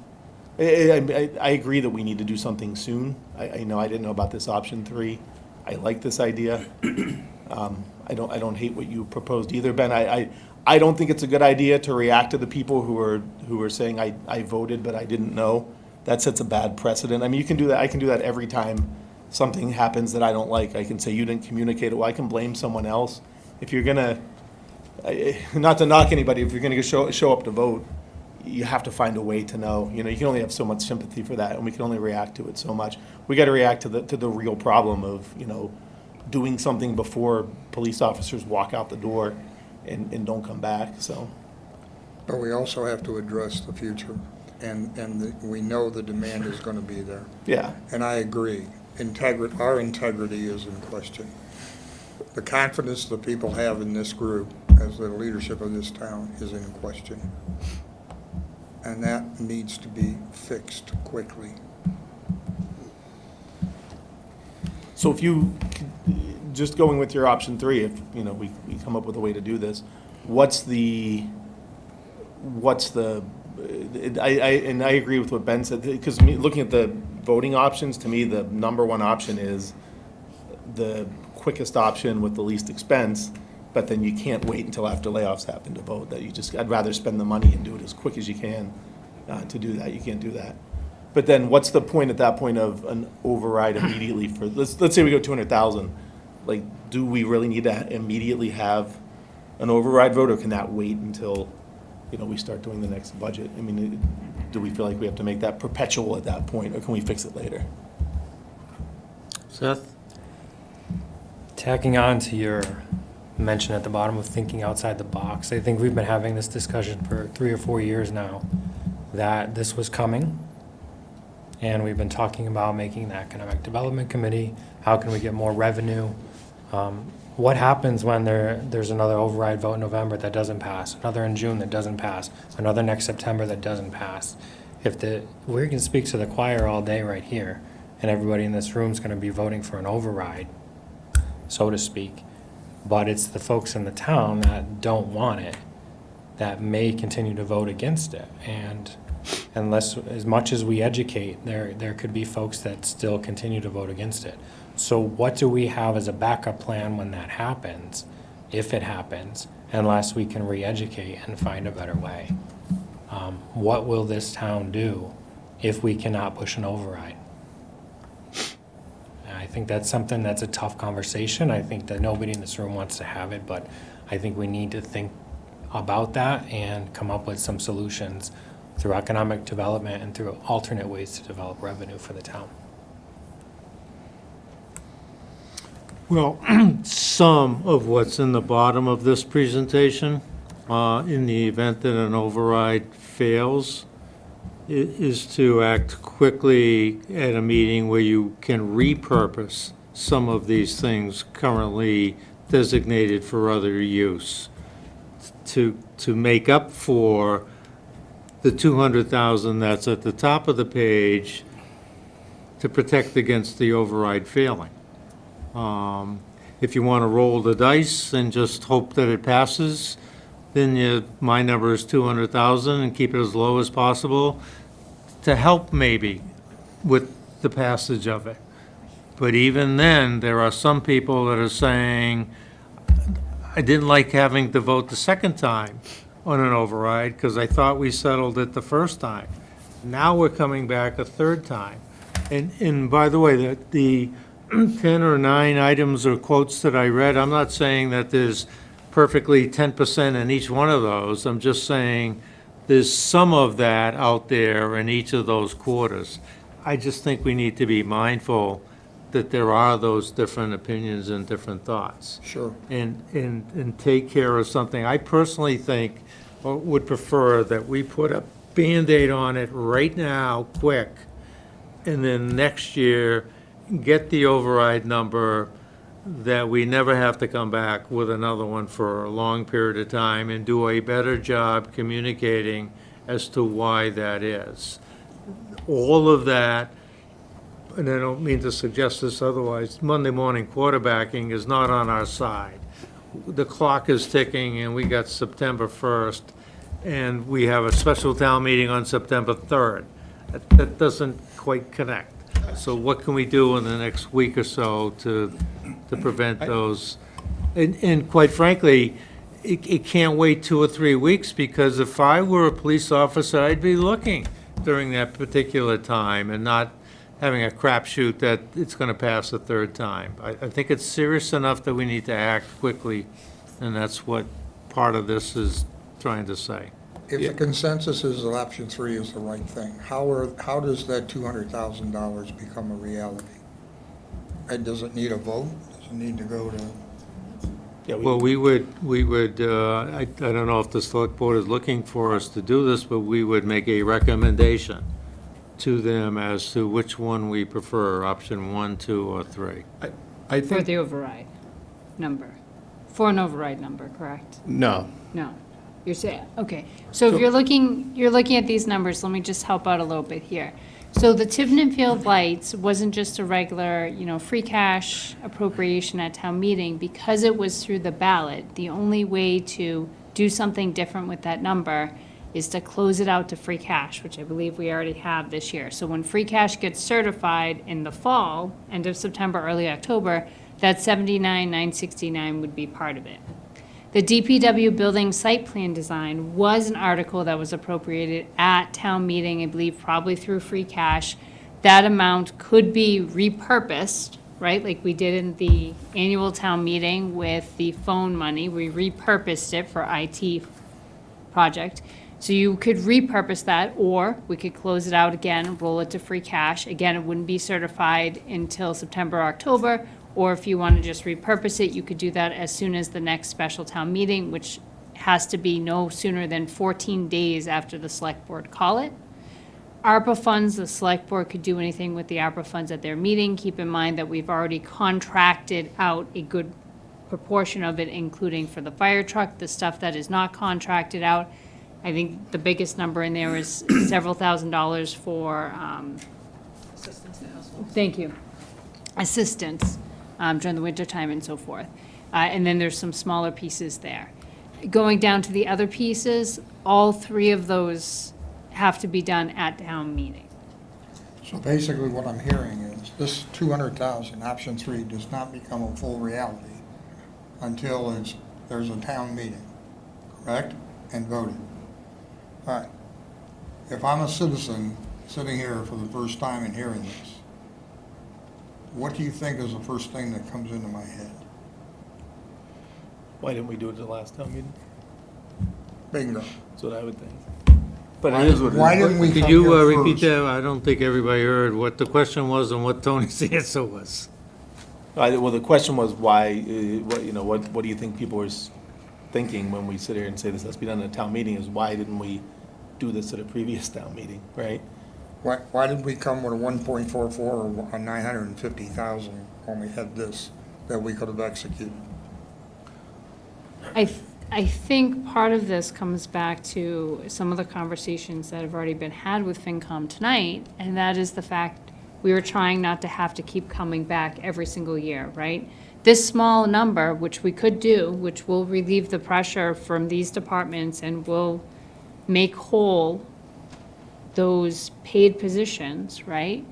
I agree that we need to do something soon. I didn't know about this option 3. I like this idea. I don't hate what you proposed either, Ben. I don't think it's a good idea to react to the people who are saying I voted but I didn't know. That sets a bad precedent. I mean, you can do that. I can do that every time something happens that I don't like. I can say you didn't communicate it. Well, I can blame someone else. If you're gonna, not to knock anybody, if you're gonna show up to vote, you have to find a way to know. You can only have so much sympathy for that, and we can only react to it so much. We got to react to the real problem of doing something before police officers walk out the door and don't come back. So, But we also have to address the future, and we know the demand is going to be there. yeah, And I agree. Our integrity is in question. The confidence that people have in this group as the leadership of this town is in question. And that needs to be fixed quickly. So if you, just going with your option 3, if, you know, we come up with a way to do this, what's the, and I agree with what Ben said, because looking at the voting options, to me, the number one option is the quickest option with the least expense, but then you can't wait until after layoffs happen to vote, that you just, I'd rather spend the money and do it as quick as you can to do that. You can't do that. But then what's the point at that point of an override immediately for, let's say we go 200,000, like, do we really need to immediately have an override vote, or can that wait until, you know, we start doing the next budget? I mean, do we feel like we have to make that perpetual at that point, or can we fix it later? Seth? Tacking on to your mention at the bottom of thinking outside the box, I think we've been having this discussion for 3 or 4 years now, that this was coming. And we've been talking about making the Economic Development Committee. How can we get more revenue? What happens when there's another override vote in November that doesn't pass, another in June that doesn't pass, another next September that doesn't pass? We can speak to the choir all day right here, and everybody in this room is going to be voting for an override, so to speak. But it's the folks in the town that don't want it that may continue to vote against it. And unless, as much as we educate, there could be folks that still continue to vote against it. So what do we have as a backup plan when that happens, if it happens, unless we can re-educate and find a better way? What will this town do if we cannot push an override? I think that's something that's a tough conversation. I think that nobody in this room wants to have it, but I think we need to think about that and come up with some solutions through economic development and through alternate ways to develop revenue for the town. Well, some of what's in the bottom of this presentation, in the event that an override fails, is to act quickly at a meeting where you can repurpose some of these things currently designated for other use to make up for the 200,000 that's at the top of the page to protect against the override failing. If you want to roll the dice and just hope that it passes, then my number is 200,000 and keep it as low as possible to help maybe with the passage of it. But even then, there are some people that are saying, I didn't like having to vote the second time on an override because I thought we settled it the first time. Now we're coming back a third time. And by the way, the 10 or 9 items or quotes that I read, I'm not saying that there's perfectly 10% in each one of those. I'm just saying there's some of that out there in each of those quarters. I just think we need to be mindful that there are those different opinions and different thoughts. Sure. And take care of something. I personally think, or would prefer, that we put a Band-Aid on it right now, quick, and then next year, get the override number that we never have to come back with another one for a long period of time, and do a better job communicating as to why that is. All of that, and I don't mean to suggest this otherwise, Monday morning quarterbacking is not on our side. The clock is ticking, and we got September 1st, and we have a special town meeting on September 3rd. That doesn't quite connect. So what can we do in the next week or so to prevent those? And quite frankly, it can't wait 2 or 3 weeks, because if I were a police officer, I'd be looking during that particular time and not having a crapshoot that it's going to pass a third time. I think it's serious enough that we need to act quickly, and that's what part of this is trying to say. If the consensus is that option 3 is the right thing, how does that $200,000 become a reality? And does it need a vote? Does it need to go to? Yeah, Well, we would, I don't know if the select board is looking for us to do this, but we would make a recommendation to them as to which one we prefer, option 1, 2, or 3. I For think, the override. number, for an override number, correct? No. No. You're saying, okay. So if you're looking at these numbers, let me just help out a little bit here. So the Tiverton Field Lights wasn't just a regular, free cash appropriation at town meeting. Because it was through the ballot, the only way to do something different with that number is to close it out to free cash, which I believe we already have this year. So when free cash gets certified in the fall, end of September, early October, that 79,969 would be part of it. The DPW building site plan design was an article that was appropriated at town meeting, I believe probably through free cash. That amount could be repurposed, right, like we did in the annual town meeting with the phone money. We repurposed it for IT project. So you could repurpose that, or we could close it out again and roll it to free cash. Again, it wouldn't be certified until September, or October, or if you want to just repurpose it, you could do that as soon as the next special town meeting, which has to be no sooner than 14 days after the select board call it. ARPA funds, the select board could do anything with the ARPA funds at their meeting. Keep in mind that we've already contracted out a good proportion of it, including for the fire truck. The stuff that is not contracted out, I think the biggest number in there is several $1,000s for, thank you, assistance during the wintertime and so forth. And then there's some smaller pieces there. Going down to the other pieces, all three of those have to be done at town meeting. So basically what I'm hearing is this 200,000, option 3, does not become a full reality until there's a town meeting, correct? And voted. All right. If I'm a citizen sitting here for the first time and hearing this, what do you think is the first thing that comes into my head? Why didn't we do it at the last town meeting? Bingo. That's what I would think. But it is what it is. Why didn't we Could come you here repeat first? that? I don't think everybody heard what the question was and what Tony's answer was. Well, the question was why, what do you think people are thinking when we sit here and say this has to be done at a town meeting, is why didn't we do this at a previous town meeting, right? Why did we come with a 1.44 or a 950,000 when we had this that we could have executed? I think part of this comes back to some of the conversations that have already been had with FinCom tonight, and that is the fact we were trying not to have to keep coming back every single year, right? This small number, which we could do, which will relieve the pressure from these departments and will make whole those paid positions, right?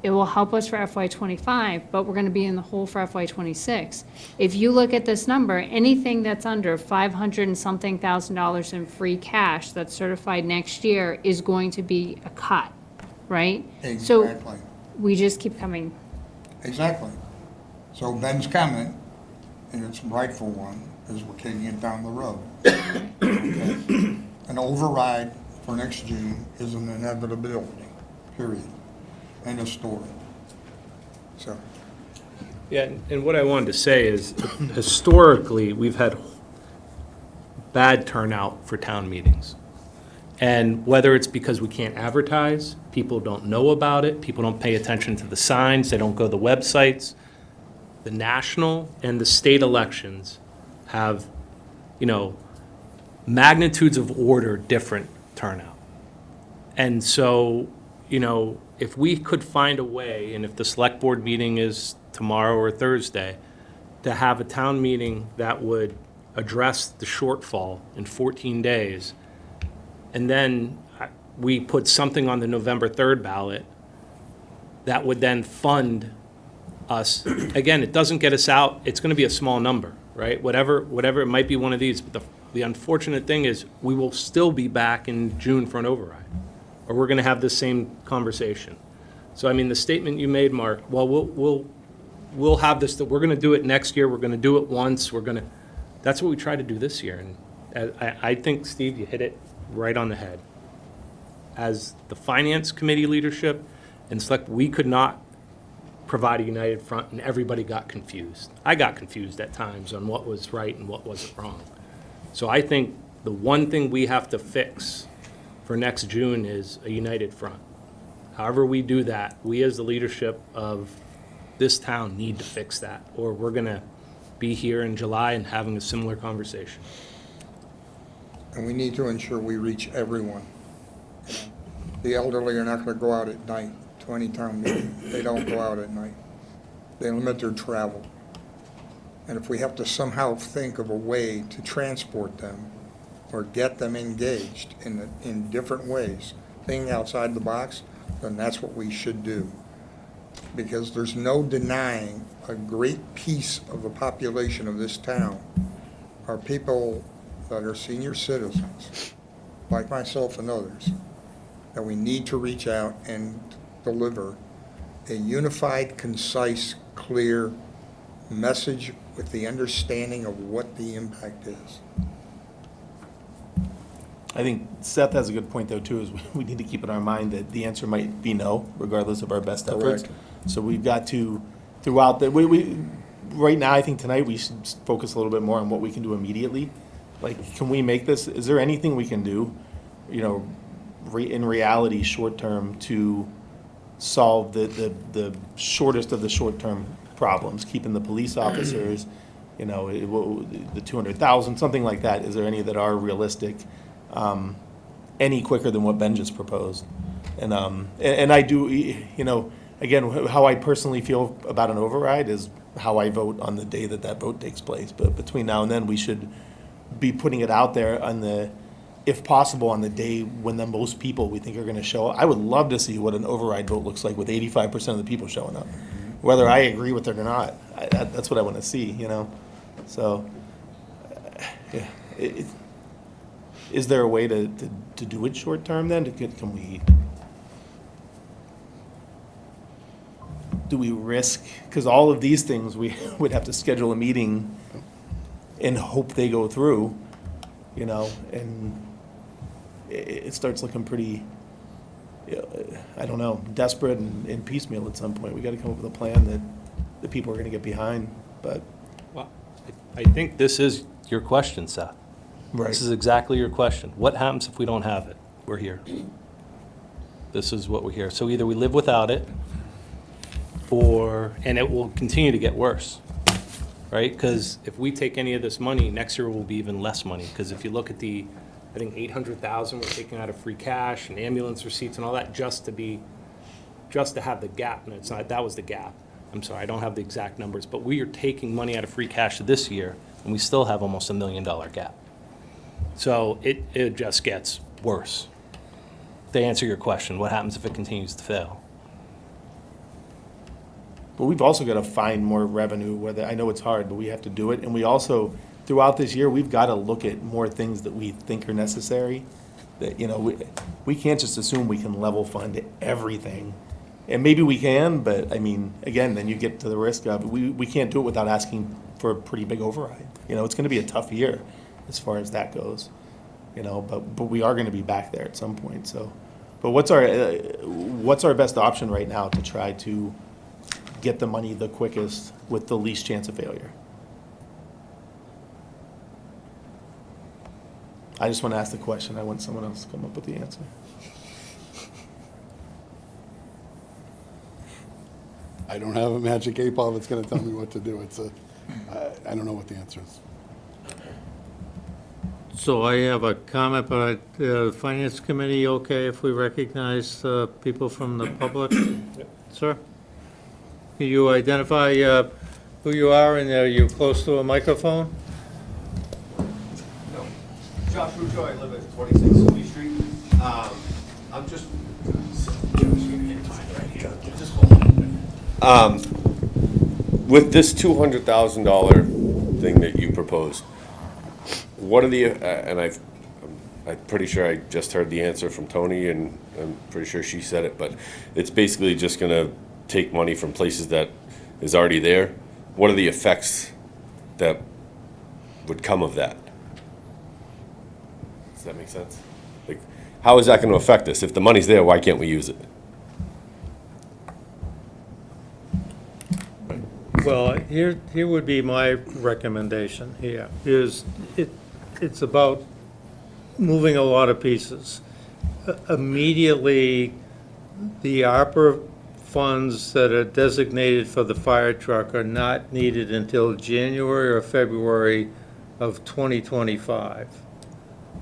It will help us for FY '25, but we're gonna be in the hole for FY '26. If you look at this number, anything that's under $500 and something thousand in free cash that's certified next year is going to be a cut, right? So Exactly. we just keep coming. Exactly. So Ben's comment, and it's a rightful one, is we're kicking it down the road. Okay? An override for next June is an inevitability, period. End of story. So, Yeah, and what I wanted to say is, historically, we've had bad turnout for town meetings. And whether it's because we can't advertise, people don't know about it, people don't pay attention to the signs, they don't go to the websites. The national and the state elections have, magnitudes of order different turnout. And so, if we could find a way, and if the select board meeting is tomorrow or Thursday, to have a town meeting that would address the shortfall in 14 days, and then we put something on the November 3rd ballot that would then fund us. Again, it doesn't get us out, it's gonna be a small number, right? Whatever, it might be one of these, but the unfortunate thing is, we will still be back in June for an override, or we're gonna have the same conversation. So, I mean, the statement you made, Mark, well, we'll have this, that we're gonna do it next year, we're gonna do it once, that's what we tried to do this year, and I think, Steve, you hit it right on the head. As the finance committee leadership and select, we could not provide a united front, and everybody got confused. I got confused at times on what was right and what wasn't wrong. So I think the one thing we have to fix for next June is a united front. However we do that, we as the leadership of this town need to fix that, or we're gonna be here in July and having a similar conversation. And we need to ensure we reach everyone. The elderly are not gonna go out at night to any town meeting. They don't go out at night. They limit their travel. And if we have to somehow think of a way to transport them or get them engaged in different ways, thinking outside the box, then that's what we should do. Because there's no denying a great piece of the population of this town are people that are senior citizens, like myself and others, that we need to reach out and deliver a unified, concise, clear message with the understanding of what the impact is. I think Seth has a good point though too, is we need to keep in our mind that the answer might be no, regardless of our best efforts. Correct. So we've got to, throughout the, right now, I think tonight we should focus a little bit more on what we can do immediately. Like, can we make this, is there anything we can do, you know, in reality, short-term, to solve the shortest of the short-term problems, keeping the police officers, you know, the 200,000, something like that? Is there any that are realistic, any quicker than what Ben just proposed? And I do, you know, again, how I personally feel about an override is how I vote on the day that vote takes place. But between now and then, we should be putting it out there on the, if possible, on the day when the most people we think are gonna show up. I would love to see what an override vote looks like with 85% of the people showing up, whether I agree with it or not. That's what I wanna see, you know? So, yeah, is there a way to do it short-term then? Can we, do we risk, because all of these things, we would have to schedule a meeting and hope they go through, you know, and it starts looking pretty, I don't know, desperate and piecemeal at some point. We gotta come up with a plan that the people are gonna get behind, but. Well, I think this is your question, Seth. This is exactly your question. What happens if we don't have it? We're here. This is what we're here. So either we live without it, and it will continue to get worse, right? Because if we take any of this money, next year will be even less money. Because if you look at the, I think 800,000 we're taking out of free cash and ambulance receipts and all that just to have the gap. And it's not, that was the gap. I'm sorry, I don't have the exact numbers, but we are taking money out of free cash this year and we still have almost $1 million gap. So it just gets worse. To answer your question, what happens if it continues to fail? But we've also got to find more revenue, whether, I know it's hard, but we have to do it. And we also, throughout this year, we've got to look at more things that we think are necessary. That, you know, we can't just assume we can level fund everything. And maybe we can, but I mean, again, then you get to the risk of, we can't do it without asking for a pretty big override. You know, it's going to be a tough year as far as that goes, you know, but we are going to be back there at some point, so. But what's our best option right now to try to get the money the quickest with the least chance of failure? I just want to ask the question. I want someone else to come up with the answer. I don't have a magic 8-ball that's gonna tell me what to do. I don't know what the answer is. So I have a comment, but Finance Committee, okay if we recognize people from the public? Sir? Can you identify who you are, and are you close to a microphone? No. Josh Rucho, I live at 26 Lee Street. I'm just. Just hold on. With this $200,000 thing that you proposed, what are the, and I'm pretty sure I just heard the answer from Tony, and I'm pretty sure she said it, but it's basically just gonna take money from places that is already there. What are the effects that would come of that? Does that make sense? Like, how is that gonna affect us? If the money's there, why can't we use it? Well, here would be my recommendation here, is it's about moving a lot of pieces. Immediately, the ARPA funds that are designated for the fire truck are not needed until January or February of 2025.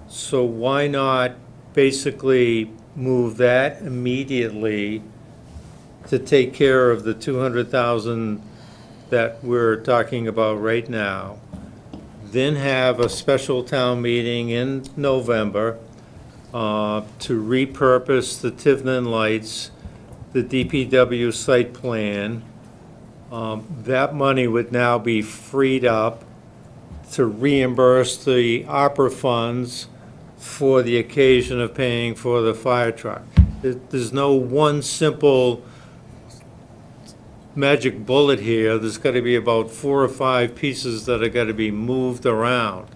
So why not basically move that immediately to take care of the 200,000 that we're talking about right now, then have a special town meeting in November to repurpose the Tivnan lights, the DPW site plan. That money would now be freed up to reimburse the ARPA funds for the occasion of paying for the fire truck. There's no one simple magic bullet here. There's got to be about 4 or 5 pieces that are got to be moved around.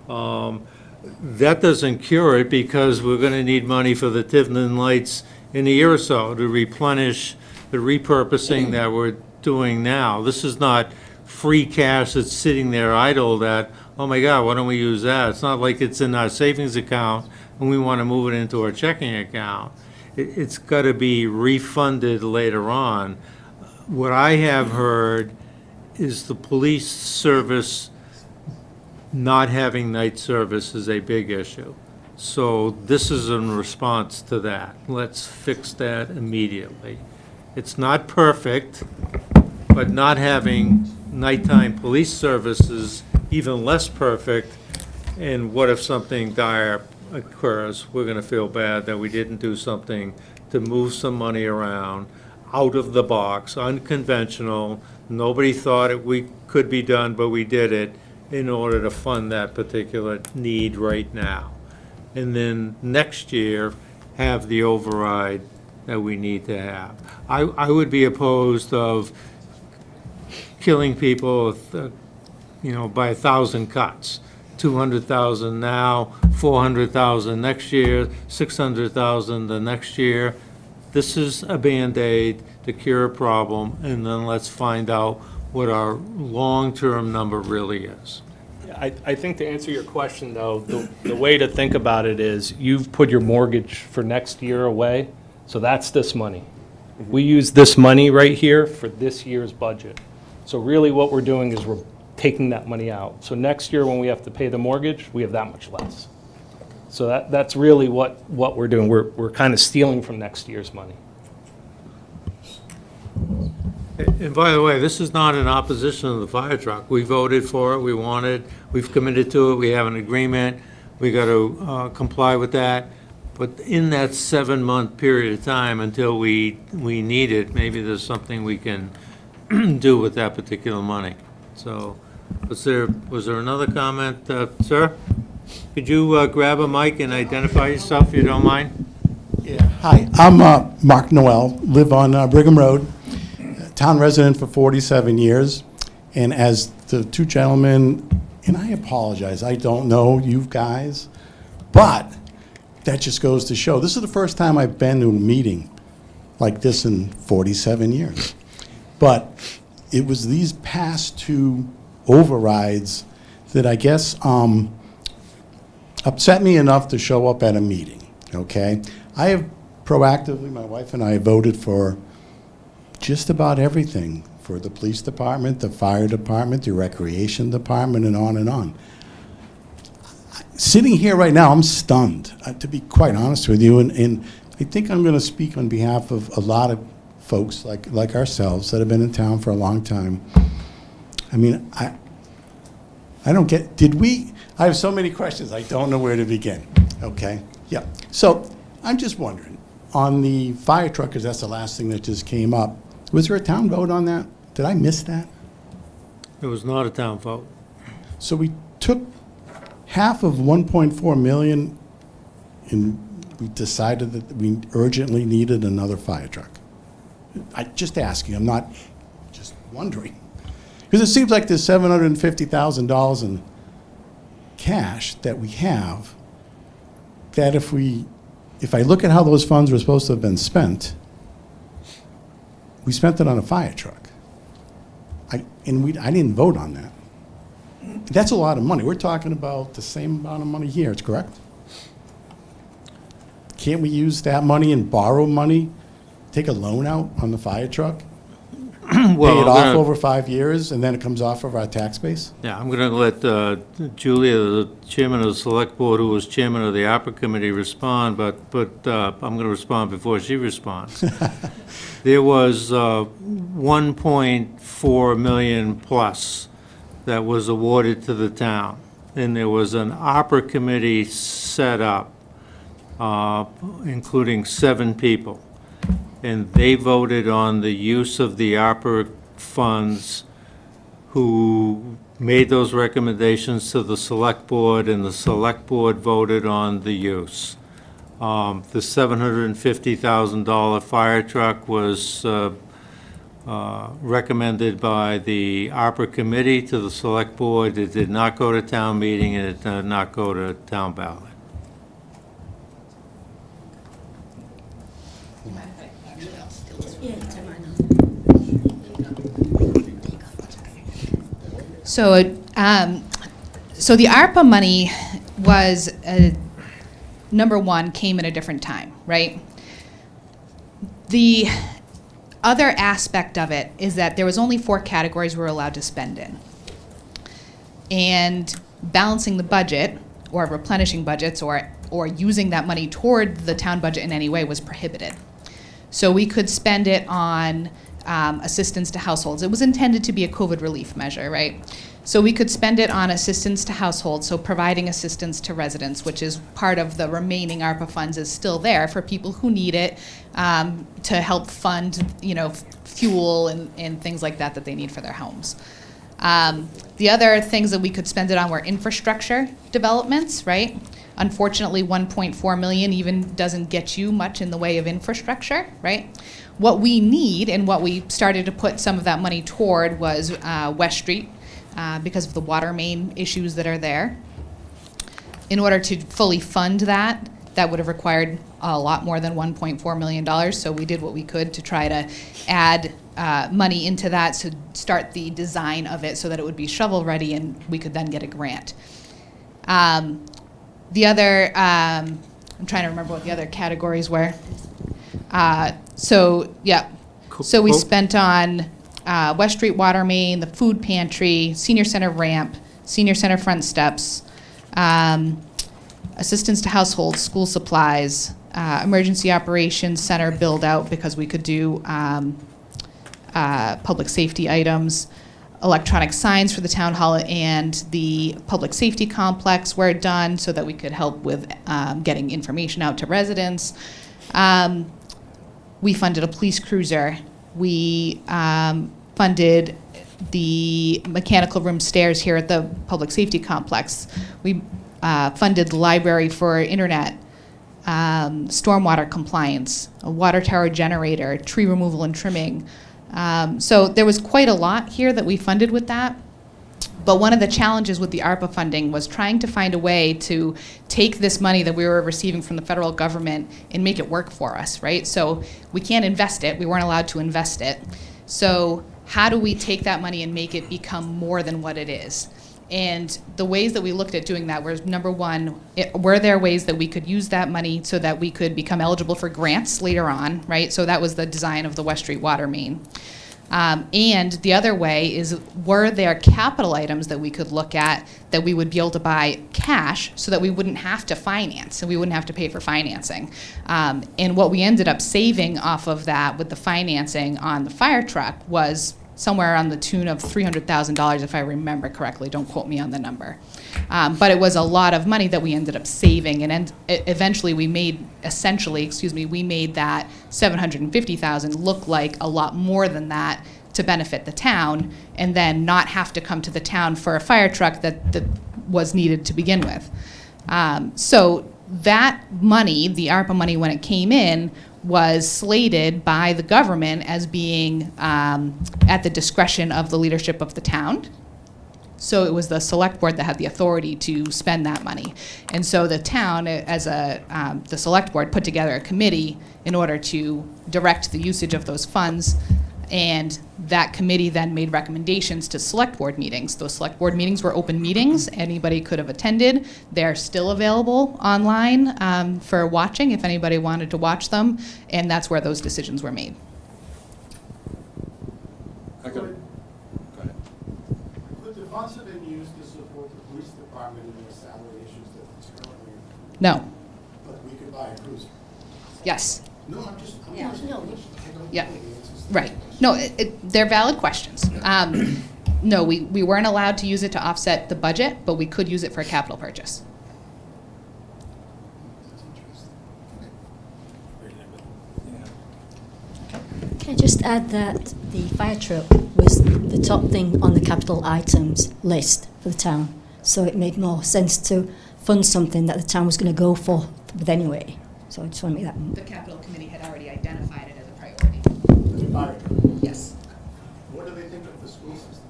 That doesn't cure it, because we're going to need money for the Tivnan lights in a year or so to replenish the repurposing that we're doing now. This is not free cash that's sitting there idle that, oh my God, why don't we use that? It's not like it's in our savings account and we want to move it into our checking account. It's got to be refunded later on. What I have heard is the police service not having night service is a big issue. So this is in response to that. Let's fix that immediately. It's not perfect, but not having nighttime police service is even less perfect. And what if something dire occurs? We're gonna feel bad that we didn't do something to move some money around, out of the box, unconventional. Nobody thought we could be done, but we did it in order to fund that particular need right now. And then next year, have the override that we need to have. I would be opposed of killing people with, by 1,000 cuts. 200,000 now, 400,000 next year, 600,000 the next year. This is a Band-Aid to cure a problem, and then let's find out what our long-term number really is. I think to answer your question, though, the way to think about it is you've put your mortgage for next year away, so that's this money. We use this money right here for this year's budget. So really what we're doing is we're taking that money out. So next year when we have to pay the mortgage, we have that much less. So that's really what we're doing. We're kind of stealing from next year's money. And by the way, this is not in opposition to the fire truck. We voted for it, we want it, we've committed to it, we have an agreement, we got to comply with that. But in that 7-month period of time until we need it, maybe there's something we can do with that particular money. So, was there another comment, sir? Could you grab a mic and identify yourself, if you don't mind? Yeah. Hi, I'm Mark Noel, live on Brigham Road, town resident for 47 years. And as the two gentlemen, and I apologize, I don't know you guys, but that just goes to show, this is the first time I've been to a meeting like this in 47 years. But it was these past 2 overrides that I guess upset me enough to show up at a meeting, okay? I have proactively, my wife and I voted for just about everything, for the police department, the fire department, the recreation department, and on and on. Sitting here right now, I'm stunned, to be quite honest with you, and I think I'm going to speak on behalf of a lot of folks like ourselves that have been in town for a long time. I mean, I don't get, I have so many questions, I don't know where to begin, okay? Yeah, so I'm just wondering, on the fire truck, because that's the last thing that just came up, was there a town vote on that? Did I miss that? It was not a town vote. So we took half of 1.4 million and we decided that we urgently needed another fire truck. I'm just asking, I'm not just wondering. Because it seems like there's $750,000 in cash that we have, that if I look at how those funds were supposed to have been spent, we spent it on a fire truck. I didn't vote on that. That's a lot of money. We're talking about the same amount of money here, it's correct? Can't we use that money and borrow money take a loan out on the fire truck, Well, pay it I'm off gonna- over 5 years, and then it comes off of our tax base? Yeah, I'm going to let Julia, the chairman of the select board, who was chairman of the ARPA committee, respond, but I'm going to respond before she responds. There was 1.4 million plus that was awarded to the town, and there was an ARPA committee set up, including 7 people, and they voted on the use of the ARPA funds, who made those recommendations to the select board, and the select board voted on the use. The $750,000 fire truck was recommended by the ARPA committee to the select board. It did not go to town meeting, and it did not go to town ballot. So, so the ARPA money was, number one, came at a different time, right? The other aspect of it is that there was only 4 categories we were allowed to spend in. And balancing the budget, or replenishing budgets, or using that money toward the town budget in any way was prohibited. So we could spend it on assistance to households. It was intended to be a COVID relief measure, right? So we could spend it on assistance to households, so providing assistance to residents, which is part of the remaining ARPA funds, is still there for people who need it to help fund, fuel and things like that that they need for their homes. The other things that we could spend it on were infrastructure developments, right? Unfortunately, 1.4 million even doesn't get you much in the way of infrastructure, right? What we need, and what we started to put some of that money toward, was West Street, because of the water main issues that are there. In order to fully fund that, that would have required a lot more than $1.4 million, so we did what we could to try to add money into that to start the design of it so that it would be shovel-ready and we could then get a grant. The other, I'm trying to remember what the other categories were. So we spent on West Street water main, the food pantry, senior center ramp, senior center front steps, assistance to households, school supplies, emergency operations center build out, because we could do public safety items, electronic signs for the town hall and the public safety complex were done so that we could help with getting information out to residents. We funded a police cruiser. We funded the mechanical room stairs here at the public safety complex. We funded the library for internet, stormwater compliance, a water tower generator, tree removal and trimming. So there was quite a lot here that we funded with that. But one of the challenges with the ARPA funding was trying to find a way to take this money that we were receiving from the federal government and make it work for us, right? So we can't invest it. We weren't allowed to invest it. So how do we take that money and make it become more than what it is? And the ways that we looked at doing that was, number one, were there ways that we could use that money so that we could become eligible for grants later on, right? So that was the design of the West Street water main. And the other way is, were there capital items that we could look at that we would be able to buy cash so that we wouldn't have to finance and we wouldn't have to pay for financing? And what we ended up saving off of that with the financing on the fire truck was somewhere on the tune of $300,000, if I remember correctly. Don't quote me on the number. But it was a lot of money that we ended up saving, and eventually we made, we made that $750,000 look like a lot more than that to benefit the town, and then not have to come to the town for a fire truck that was needed to begin with. So that money, the ARPA money, when it came in, was slated by the government as being at the discretion of the leadership of the town. So it was the select board that had the authority to spend that money. And so the town, as the select board, put together a committee in order to direct the usage of those funds. And that committee then made recommendations to select board meetings. Those select board meetings were open meetings. Anybody could have attended. They're still available online for watching if anybody wanted to watch them. And that's where those decisions were made. Could the funds have been used to support the police department in their salary issues that it's currently, No. but we could buy a cruiser? Yes. No, I'm just, I'm Yeah, asking no. questions. I don't Yeah. know the answers. Right. No, they're valid questions. No, we weren't allowed to use it to offset the budget, but we could use it for a capital purchase. That's interesting. Can I just add that the fire truck was the top thing on the capital items list for the town, so it made more sense to fund something that the town was going to go for with anyway. So I just want to make that. The capital committee had already identified it as a priority. The fire truck. Yes. What do they think of the school system?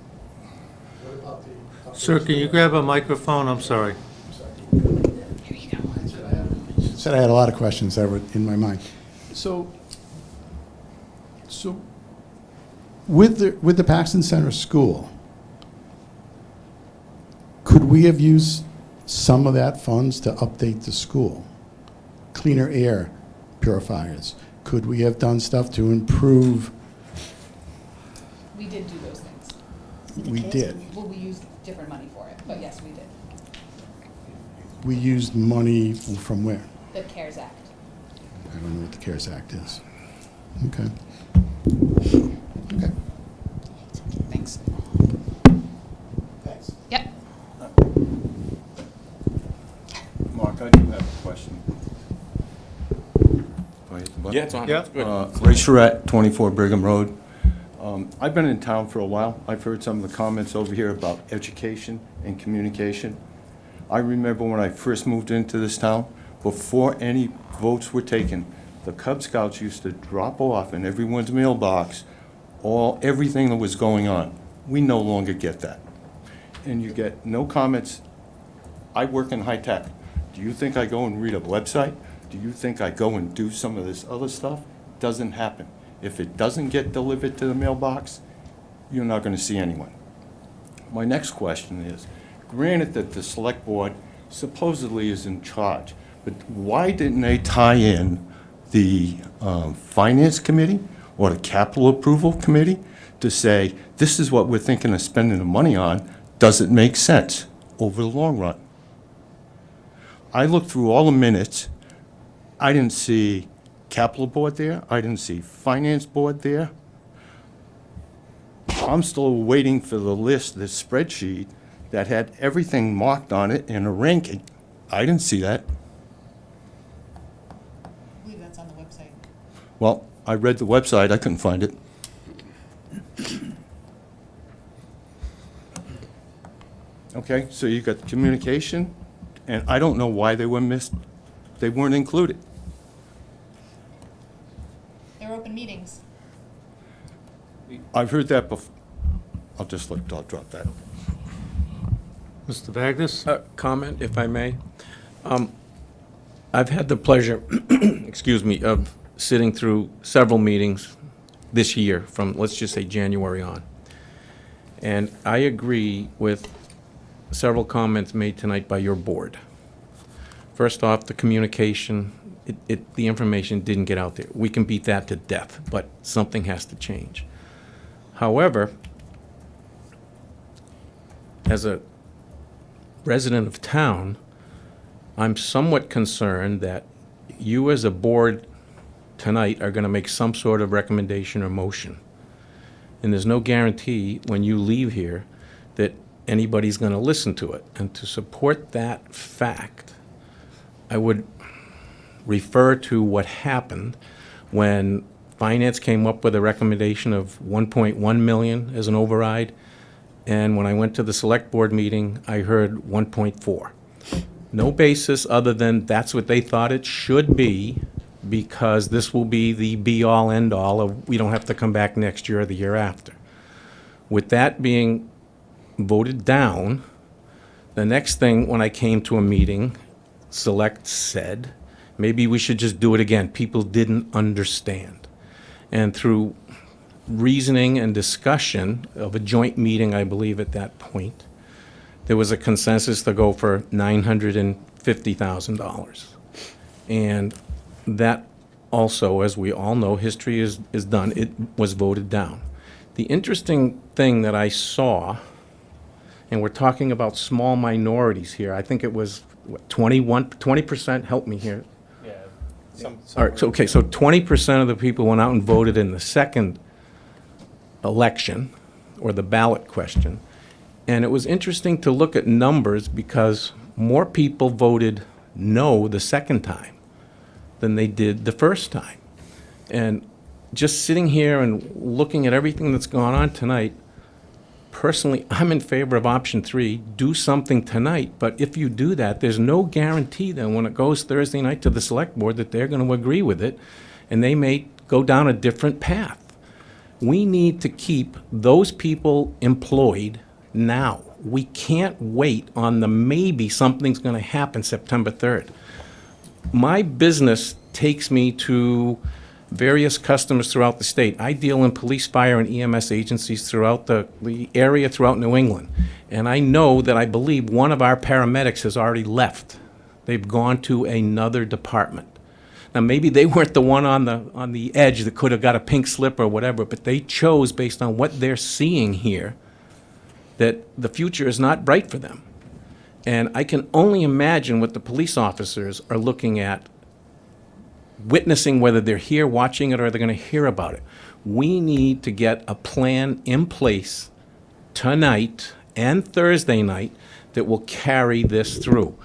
What about the? Sir, can you grab a microphone? I'm sorry. Here you go. Said I had a lot of questions that were in my mind. So, With the Paxton Center School, could we have used some of that funds to update the school? Cleaner air purifiers? Could we have done stuff to improve? We did do those things. We did. Well, we used different money for it, but yes, we did. We used money from where? The CARES Act. I don't know what the CARES Act is. Okay. Okay. Thanks. Thanks. Yep. Mark, I do have a question. Do I hit the button? Yeah, it's on. Yeah. It's good. Ray Charette, 24 Brigham Road. I've been in town for a while. I've heard some of the comments over here about education and communication. I remember when I first moved into this town, before any votes were taken, the Cub Scouts used to drop off in everyone's mailbox everything that was going on. We no longer get that. And you get no comments. I work in high tech. Do you think I go and read a website? Do you think I go and do some of this other stuff? Doesn't happen. If it doesn't get delivered to the mailbox, you're not going to see anyone. My next question is, granted that the select board supposedly is in charge, but why didn't they tie in the finance committee or the capital approval committee to say, this is what we're thinking of spending the money on, does it make sense over the long run? I looked through all the minutes. I didn't see capital board there. I didn't see finance board there. I'm still waiting for the list, this spreadsheet that had everything marked on it in a ranking. I didn't see that. I believe that's on the website. Well, I read the website, I couldn't find it. Okay, so you got the communication, and I don't know why they were they weren't included. They're open meetings. I've heard that before. I'll drop that. Mr. Vagnis? Comment, if I may. I've had the pleasure, excuse me, of sitting through several meetings this year from, let's just say, January on. And I agree with several comments made tonight by your board. First off, the communication, the information didn't get out there. We can beat that to death, but something has to change. However, as a resident of town, I'm somewhat concerned that you as a board tonight are going to make some sort of recommendation or motion. And there's no guarantee when you leave here that anybody's going to listen to it. And to support that fact, I would refer to what happened when Finance came up with a recommendation of 1.1 million as an override. And when I went to the select board meeting, I heard 1.4. No basis other than that's what they thought it should be, because this will be the be-all, end-all of, we don't have to come back next year or the year after. With that being voted down, the next thing, when I came to a meeting, Select said, maybe we should just do it again. People didn't understand. And through reasoning and discussion of a joint meeting, I believe, at that point, there was a consensus to go for $950,000. And that also, as we all know, history is done, it was voted down. The interesting thing that I saw, and we're talking about small minorities here, I think it was, what, 20%, help me here. Yeah. All right, so, okay, so 20% of the people went out and voted in the second election, or the ballot question. And it was interesting to look at numbers because more people voted no the second time than they did the first time. And just sitting here and looking at everything that's gone on tonight, personally, I'm in favor of option 3, do something tonight. But if you do that, there's no guarantee that when it goes Thursday night to the select board that they're going to agree with it, and they may go down a different path. We need to keep those people employed now. We can't wait on the maybe something's going to happen September 3rd. My business takes me to various customers throughout the state. I deal in police, fire, and EMS agencies throughout the area throughout New England. And I know that I believe one of our paramedics has already left. They've gone to another department. Now, maybe they weren't the one on the edge that could have got a pink slip or whatever, but they chose, based on what they're seeing here, that the future is not bright for them. And I can only imagine what the police officers are looking at, witnessing whether they're here watching it or they're going to hear about it. We need to get a plan in place tonight and Thursday night that will carry this through.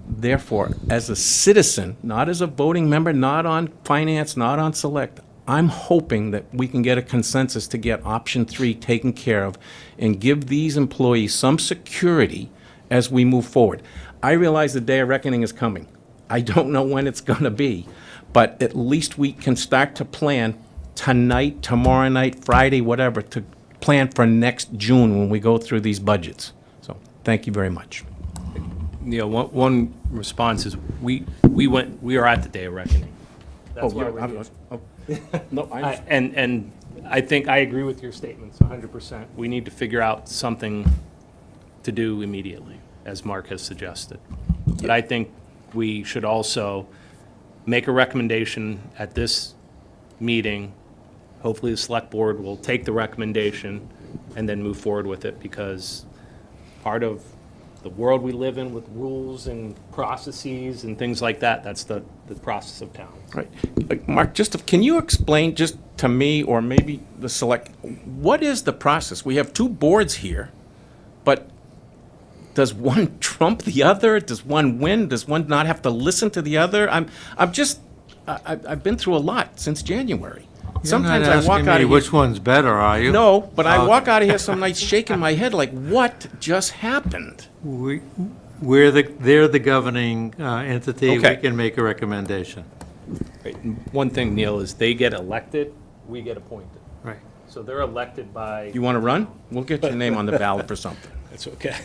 Therefore, as a citizen, not as a voting member, not on finance, not on select, I'm hoping that we can get a consensus to get option 3 taken care of and give these employees some security as we move forward. I realize the day of reckoning is coming. I don't know when it's going to be, but at least we can start to plan tonight, tomorrow night, Friday, whatever, to plan for next June when we go through these budgets. So, thank you very much. Neil, one response is, we are at the day of reckoning. That's why we're here. No, I And I think I agree with your statements 100%. We need to figure out something to do immediately, as Mark has suggested. But I think we should also make a recommendation at this meeting. Hopefully the select board will take the recommendation and then move forward with it, because part of the world we live in with rules and processes and things like that, that's the process of town. Right. Mark, can you explain just to me, or maybe the select, what is the process? We have 2 boards here, but does one trump the other? Does one win? Does one not have to listen to the other? I've been through a lot since January. Sometimes I walk out of here. Which one's better, are you? No, but I walk out of here some nights shaking my head like, what just happened? They're the governing entity. Okay. We can make a recommendation. Right. And one thing, Neil, is they get elected, we get appointed. Right. So they're elected by. You want to run? We'll get your name on the ballot for something. That's okay.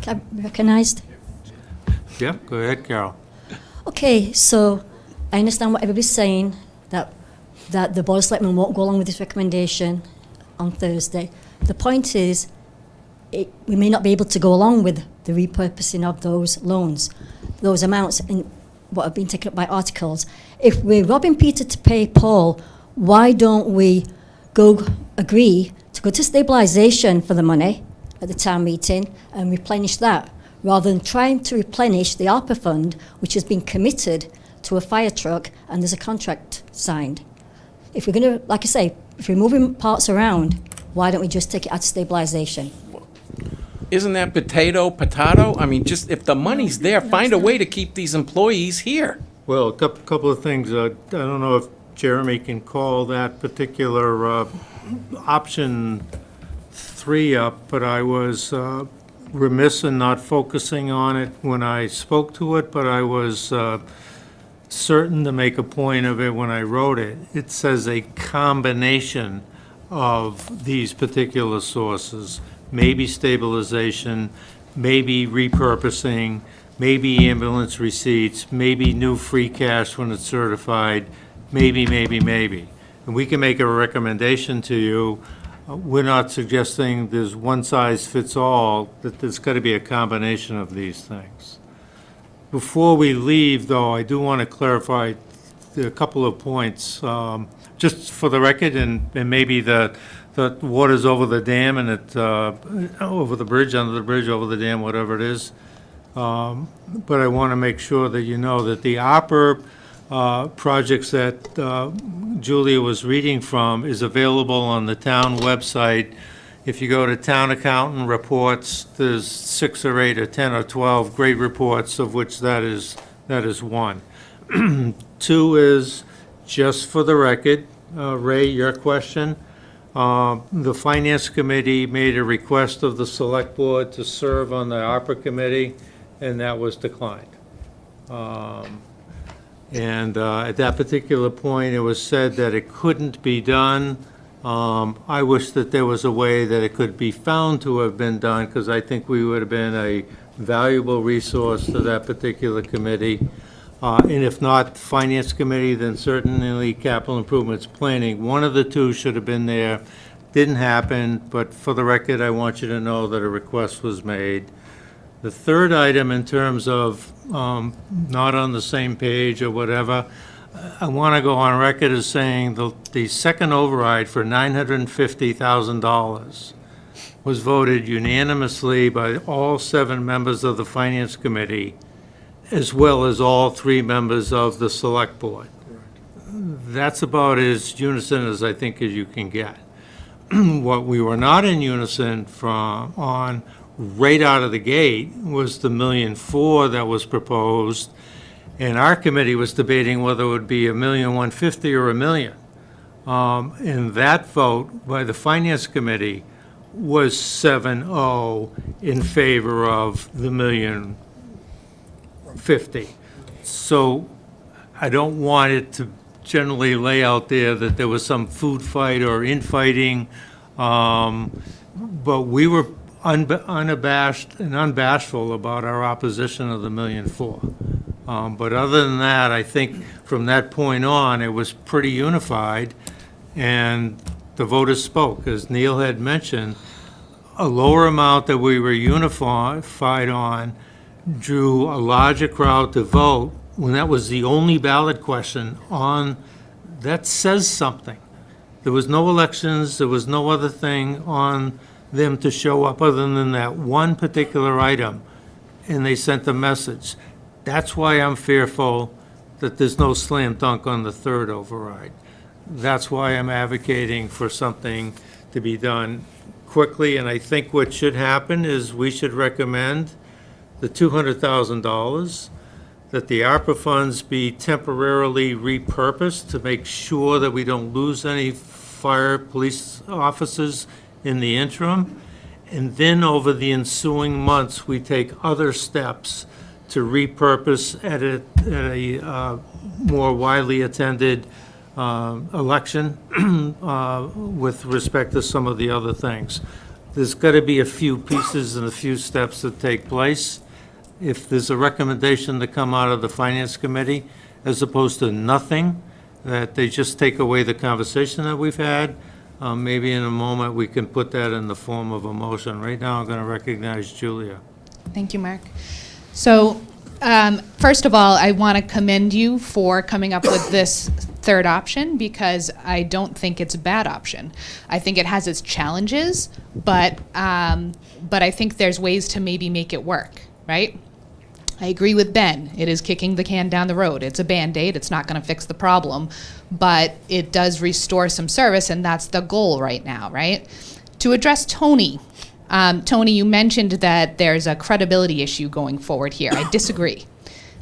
Can I be recognised? Yeah, go ahead, Carol. Okay, so I understand what everybody's saying, that the Board of Selectmen won't go along with this recommendation on Thursday. The point is, we may not be able to go along with the repurposing of those loans, those amounts in what have been taken up by articles. If we're robbing Peter to pay Paul, why don't we agree to go to stabilisation for the money at the town meeting and replenish that, rather than trying to replenish the ARPA fund, which has been committed to a fire truck and there's a contract signed. If we're going to, like I say, if we're moving parts around, why don't we just take it out of stabilisation? Isn't that potato? I mean, just if the money's there, find a way to keep these employees here. Well, a couple of things. I don't know if Jeremy can call that particular option 3 up, but I was remiss in not focusing on it when I spoke to it, but I was certain to make a point of it when I wrote it. It says a combination of these particular sources, maybe stabilization, maybe repurposing, maybe ambulance receipts, maybe new free cash when it's certified, maybe. and we can make a recommendation to you. We're not suggesting there's one size fits all, that there's got to be a combination of these things. Before we leave, though, I do want to clarify a couple of points, just for the record, and maybe the water's over the dam and over the bridge, under the bridge, over the dam, whatever it is. But I want to make sure that you know that the ARPA projects that Julia was reading from is available on the town website. If you go to town accountant reports, there's 6 or 8 or 10 or 12 great reports, of which that is one. 2 is, just for the record, Ray, your question. The Finance Committee made a request of the Select Board to serve on the ARPA Committee, and that was declined. And at that particular point, it was said that it couldn't be done. I wish that there was a way that it could be found to have been done, because I think we would have been a valuable resource to that particular committee. And if not Finance Committee, then certainly Capital Improvements Planning. One of the two should have been there. Didn't happen, but for the record, I want you to know that a request was made. The third item, in terms of not on the same page or whatever, I want to go on record as saying the second override for $950,000 was voted unanimously by all 7 members of the Finance Committee, as well as all 3 members of the Select Board. That's about as unison as I think as you can get. What we were not in unison on right out of the gate was the $1.4 million that was proposed, and our committee was debating whether it would be $1,150,000 or $1 million. And that vote by the Finance Committee was 7-0 in favor of the $1,050,000. So I don't want it to generally lay out there that there was some food fight or infighting, but we were unabashed and unbashful about our opposition of the $1.4 million. But other than that, I think from that point on, it was pretty unified, and the voters spoke. As Neil had mentioned, a lower amount that we were unified on drew a larger crowd to vote when that was the only ballot question on. That says something. There was no elections, there was no other thing on them to show up other than that one particular item, and they sent a message. That's why I'm fearful that there's no slam dunk on the third override. That's why I'm advocating for something to be done quickly, and I think what should happen is we should recommend the $200,000, that the ARPA funds be temporarily repurposed to make sure that we don't lose any fire police officers in the interim, and then over the ensuing months, we take other steps to repurpose at a more widely attended election with respect to some of the other things. There's got to be a few pieces and a few steps that take place. If there's a recommendation to come out of the Finance Committee, as opposed to nothing, that they just take away the conversation that we've had, maybe in a moment we can put that in the form of a motion. Right now, I'm going to recognize Julia. Thank you, Mark. So, first of all, I want to commend you for coming up with this third option, because I don't think it's a bad option. I think it has its challenges, but I think there's ways to maybe make it work, right? I agree with Ben. It is kicking the can down the road. It's a Band-Aid. It's not going to fix the problem, but it does restore some service, and that's the goal right now, right? To address Tony, Tony, you mentioned that there's a credibility issue going forward here. I disagree.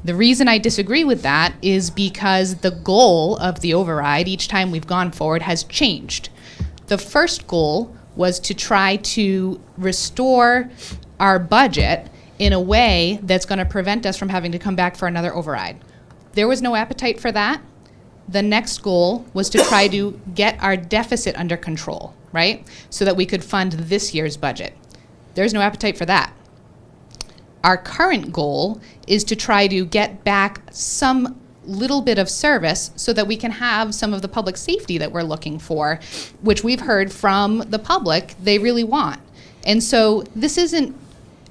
The reason I disagree with that is because the goal of the override each time we've gone forward has changed. The first goal was to try to restore our budget in a way that's going to prevent us from having to come back for another override. There was no appetite for that. The next goal was to try to get our deficit under control, right? So that we could fund this year's budget. There's no appetite for that. Our current goal is to try to get back some little bit of service so that we can have some of the public safety that we're looking for, which we've heard from the public they really want. And so this isn't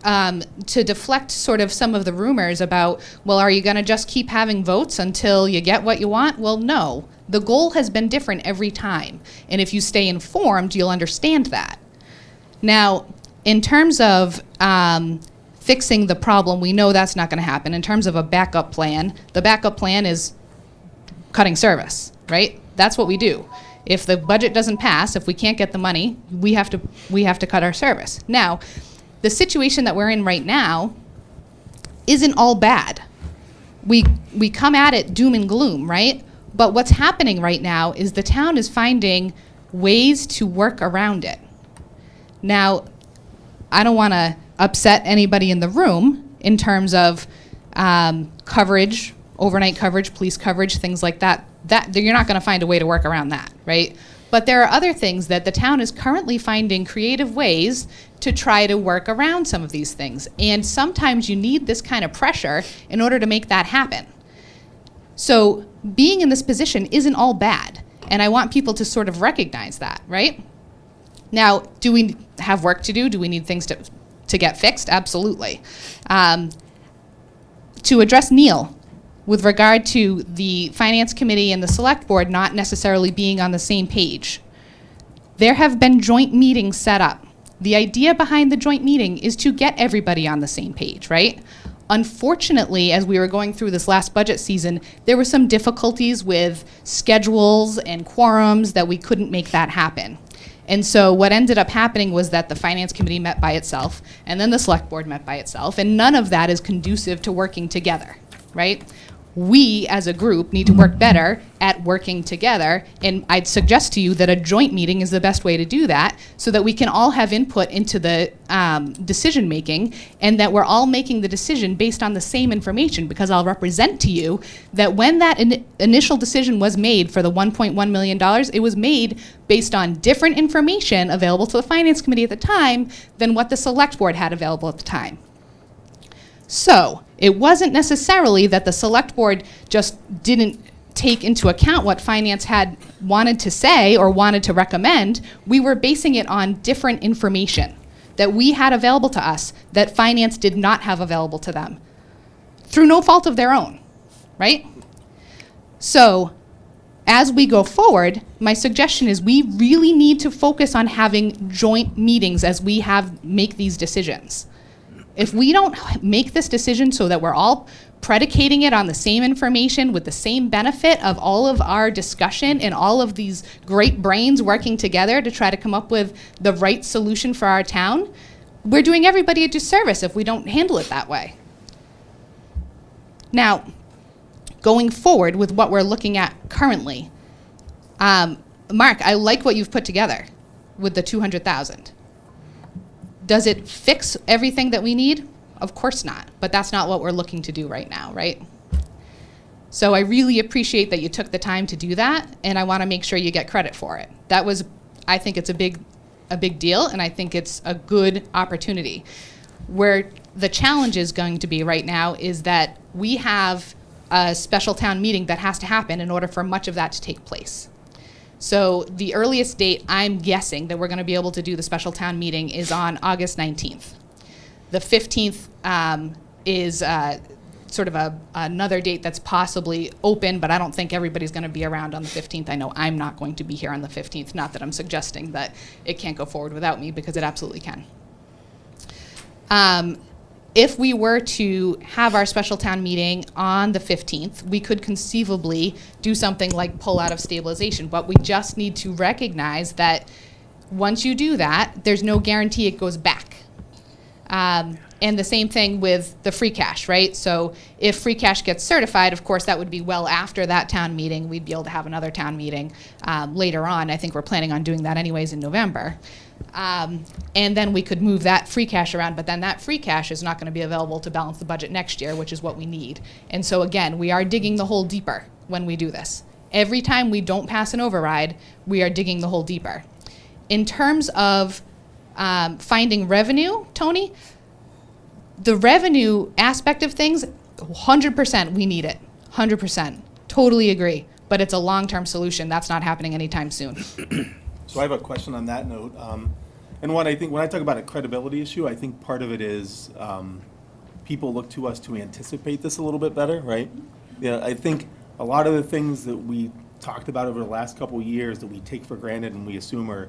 to deflect sort of some of the rumors about, well, are you going to just keep having votes until you get what you want? Well, no. The goal has been different every time. And if you stay informed, you'll understand that. Now, in terms of fixing the problem, we know that's not going to happen. In terms of a backup plan, the backup plan is cutting service, right? That's what we do. If the budget doesn't pass, if we can't get the money, we have to cut our service. Now, the situation that we're in right now isn't all bad. We come at it doom and gloom, right? But what's happening right now is the town is finding ways to work around it. Now, I don't want to upset anybody in the room in terms of coverage, overnight coverage, police coverage, things like that. You're not going to find a way to work around that, right? But there are other things that the town is currently finding creative ways to try to work around some of these things. And sometimes you need this kind of pressure in order to make that happen. So being in this position isn't all bad. And I want people to sort of recognize that, right? Now, do we have work to do? Do we need things to get fixed? Absolutely. To address Neil, with regard to the Finance Committee and the Select Board not necessarily being on the same page, there have been joint meetings set up. The idea behind the joint meeting is to get everybody on the same page, right? Unfortunately, as we were going through this last budget season, there were some difficulties with schedules and quorums that we couldn't make that happen. And so what ended up happening was that the Finance Committee met by itself, and then the Select Board met by itself, and none of that is conducive to working together, right? We, as a group, need to work better at working together, and I'd suggest to you that a joint meeting is the best way to do that, so that we can all have input into the decision-making, and that we're all making the decision based on the same information, because I'll represent to you that when that initial decision was made for the $1.1 million, it was made based on different information available to the Finance Committee at the time than what the Select Board had available at the time. So it wasn't necessarily that the Select Board just didn't take into account what Finance had wanted to say or wanted to recommend. We were basing it on different information that we had available to us that Finance did not have available to them, through no fault of their own, right? So as we go forward, my suggestion is we really need to focus on having joint meetings as we make these decisions. If we don't make this decision so that we're all predicating it on the same information with the same benefit of all of our discussion and all of these great brains working together to try to come up with the right solution for our town, we're doing everybody a disservice if we don't handle it that way. Now, going forward with what we're looking at currently, Mark, I like what you've put together with the 200,000. Does it fix everything that we need? Of course not, but that's not what we're looking to do right now, right? So I really appreciate that you took the time to do that, and I want to make sure you get credit for it. I think it's a big deal, and I think it's a good opportunity. Where the challenge is going to be right now is that we have a special town meeting that has to happen in order for much of that to take place. So the earliest date I'm guessing that we're going to be able to do the special town meeting is on August 19th. The 15th is sort of another date that's possibly open, but I don't think everybody's going to be around on the 15th. I know I'm not going to be here on the 15th, not that I'm suggesting that it can't go forward without me, because it absolutely can. If we were to have our special town meeting on the 15th, we could conceivably do something like pull out of stabilization, but we just need to recognize that once you do that, there's no guarantee it goes back. And the same thing with the free cash, right? So if free cash gets certified, of course, that would be well after that town meeting. We'd be able to have another town meeting later on. I think we're planning on doing that anyways in November. And then we could move that free cash around, but then that free cash is not going to be available to balance the budget next year, which is what we need. And so again, we are digging the hole deeper when we do this. Every time we don't pass an override, we are digging the hole deeper. In terms of finding revenue, Tony, the revenue aspect of things, 100% we need it. 100%. Totally agree. But it's a long-term solution. That's not happening anytime soon. So I have a question on that note. And what I think, when I talk about a credibility issue, I think part of it is people look to us to anticipate this a little bit better, right? Yeah, I think a lot of the things that we talked about over the last couple of years that we take for granted and we assume are,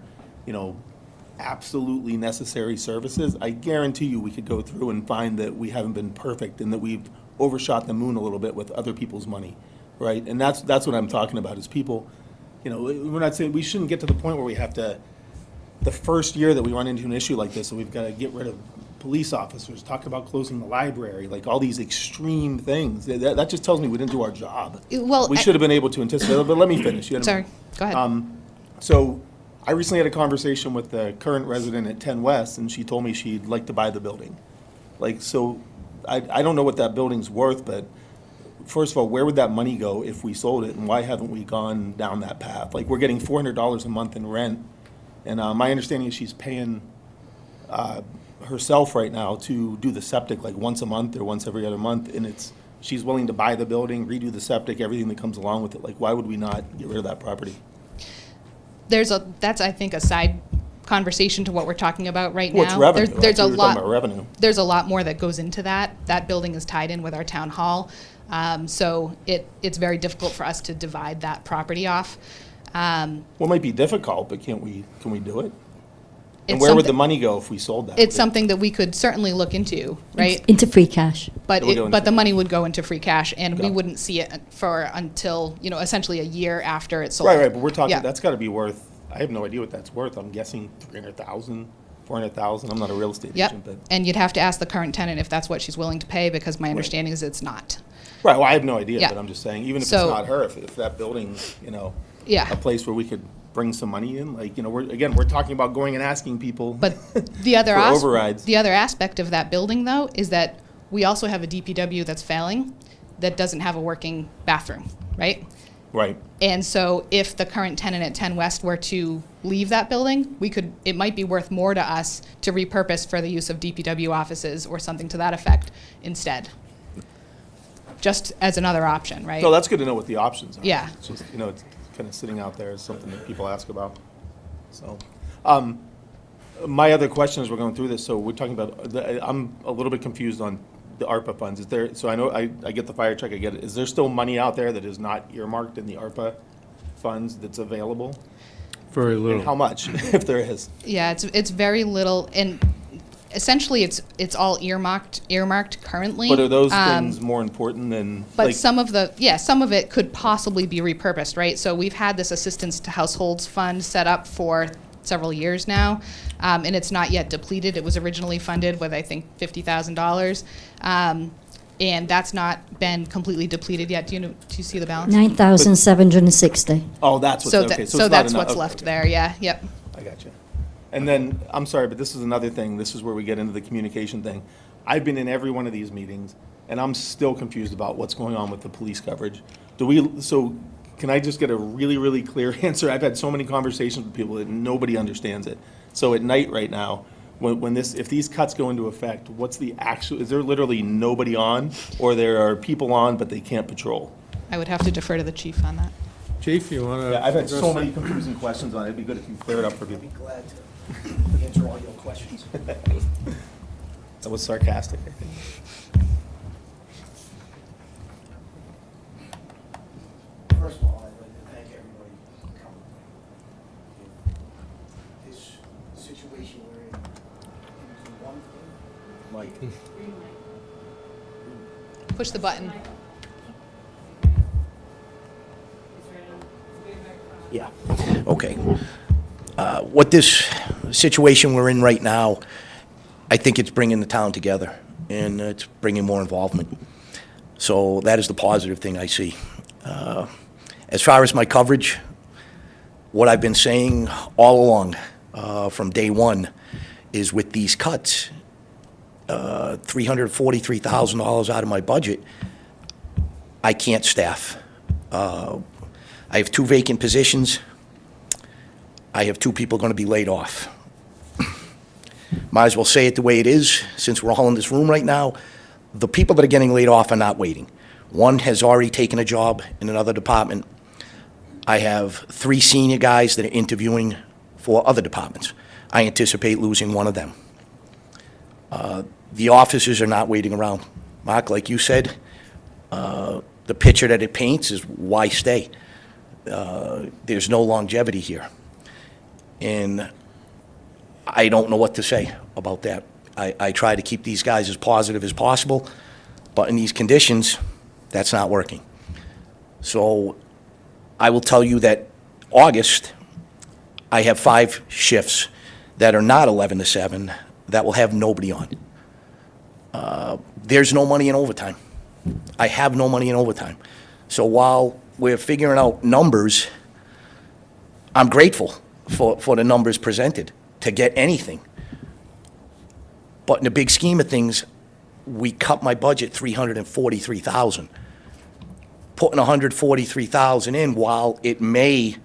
absolutely necessary services, I guarantee you we could go through and find that we haven't been perfect and that we've overshot the moon a little bit with other people's money, right? And that's what I'm talking about is people, we're not saying, we shouldn't get to the point where we have to, the first year that we run into an issue like this, so we've got to get rid of police officers, talk about closing the library, like all these extreme things. That just tells me we didn't do our job. Well, We should have been able to anticipate it, but let me finish. You had a Sorry, minute. go ahead. So I recently had a conversation with the current resident at 10 West, and she told me she'd like to buy the building. So I don't know what that building's worth, but first of all, where would that money go if we sold it, and why haven't we gone down that path? Like, we're getting $400 a month in rent, and my understanding is she's paying herself right now to do the septic like once a month or once every other month, and she's willing to buy the building, redo the septic, everything that comes along with it. Like, why would we not get rid of that property? That's I think a side conversation to what we're talking about right Well, it's now. revenue. There's a We were talking about lot. revenue. There's a lot more that goes into that. That building is tied in with our town hall, so it's very difficult for us to divide that property off. Well, it might be difficult, but can we do it? And It's where would the something- money go if we sold that? It's something that we could certainly look into, right? Into free cash. But It would go into but the free money would go into free cash, and we Got it. wouldn't see it until essentially a year after it's sold. Right, but we're talking, Yeah. that's gotta be worth, I have no idea what that's worth. I'm guessing 300,000, 400,000. I'm not a real estate Yep. agent, but. And you'd have to ask the current tenant if that's what she's willing to pay, because my understanding is it's not. Right, well, I have no idea, Yeah. but I'm just saying, even if it's So- not her, if that building's, Yeah. a place where we could bring some money in, like, we're talking about going and asking people. But the other For overrides. the other aspect of that building, though, is that we also have a DPW that's failing, that doesn't have a working bathroom, right? Right, And so if the current tenant at 10 West were to leave that building, it might be worth more to us to repurpose for the use of DPW offices or something to that effect instead. Just as another option, right? no, that's good to know what the options are. Yeah. It's just, it's kind of sitting out there as something that people ask about, so. My other question as we're going through this, so we're talking about, I'm a little bit confused on the ARPA funds. Is there, so I know, I get the fire truck, I get it. Is there still money out there that is not earmarked in the ARPA funds that's available? Very And little. how much, if there is? Yeah, it's very little, and essentially it's all earmarked currently. But are those things more important than, But like, some of it could possibly be repurposed, right? So we've had this assistance to households fund set up for several years now, and it's not yet depleted. It was originally funded with, I think, $50,000, and that's not been completely depleted yet. Do you see the balance? 9,760. oh, that's what's, So okay. that, it's so not that's enough- what's okay, left okay. there. Yeah. Yep. I got you. And then, I'm sorry, but this is another thing, this is where we get into the communication thing. I've been in every one of these meetings, and I'm still confused about what's going on with the police coverage. So can I just get a really, really clear answer? I've had so many conversations with people that nobody understands it. So at night right now, if these cuts go into effect, what's the actual, is there literally nobody on, or there are people on, but they can't patrol? I would have to defer to the chief on that. Chief, you want to? Yeah, I've had so many confusing questions on it, it'd be good if you clear it up for people. Glad to answer all your questions. That was sarcastic, I think. First of all, I'd like to thank everybody for coming. This situation we're in is one thing. Mike. Push the button. Yeah, okay. What this situation we're in right now, I think it's bringing the town together, and it's bringing more involvement. So that is the positive thing I see. As far as my coverage, what I've been saying all along, from day one, is with these cuts, $343,000 out of my budget, I can't staff. I have 2 vacant positions. I have 2 people going to be laid off. Might as well say it the way it is, since we're all in this room right now. The people that are getting laid off are not waiting. One has already taken a job in another department. I have 3 senior guys that are interviewing for other departments. I anticipate losing one of them. The officers are not waiting around. Mark, like you said, the picture that it paints is why stay? There's no longevity here. And I don't know what to say about that. I try to keep these guys as positive as possible, but in these conditions, that's not working. So I will tell you that August, I have 5 shifts that are not 11 to 7 that will have nobody on. There's no money in overtime. I have no money in overtime. So while we're figuring out numbers, I'm grateful for the numbers presented to get anything. But in the big scheme of things, we cut my budget $343,000. Putting $143,000 in, while it may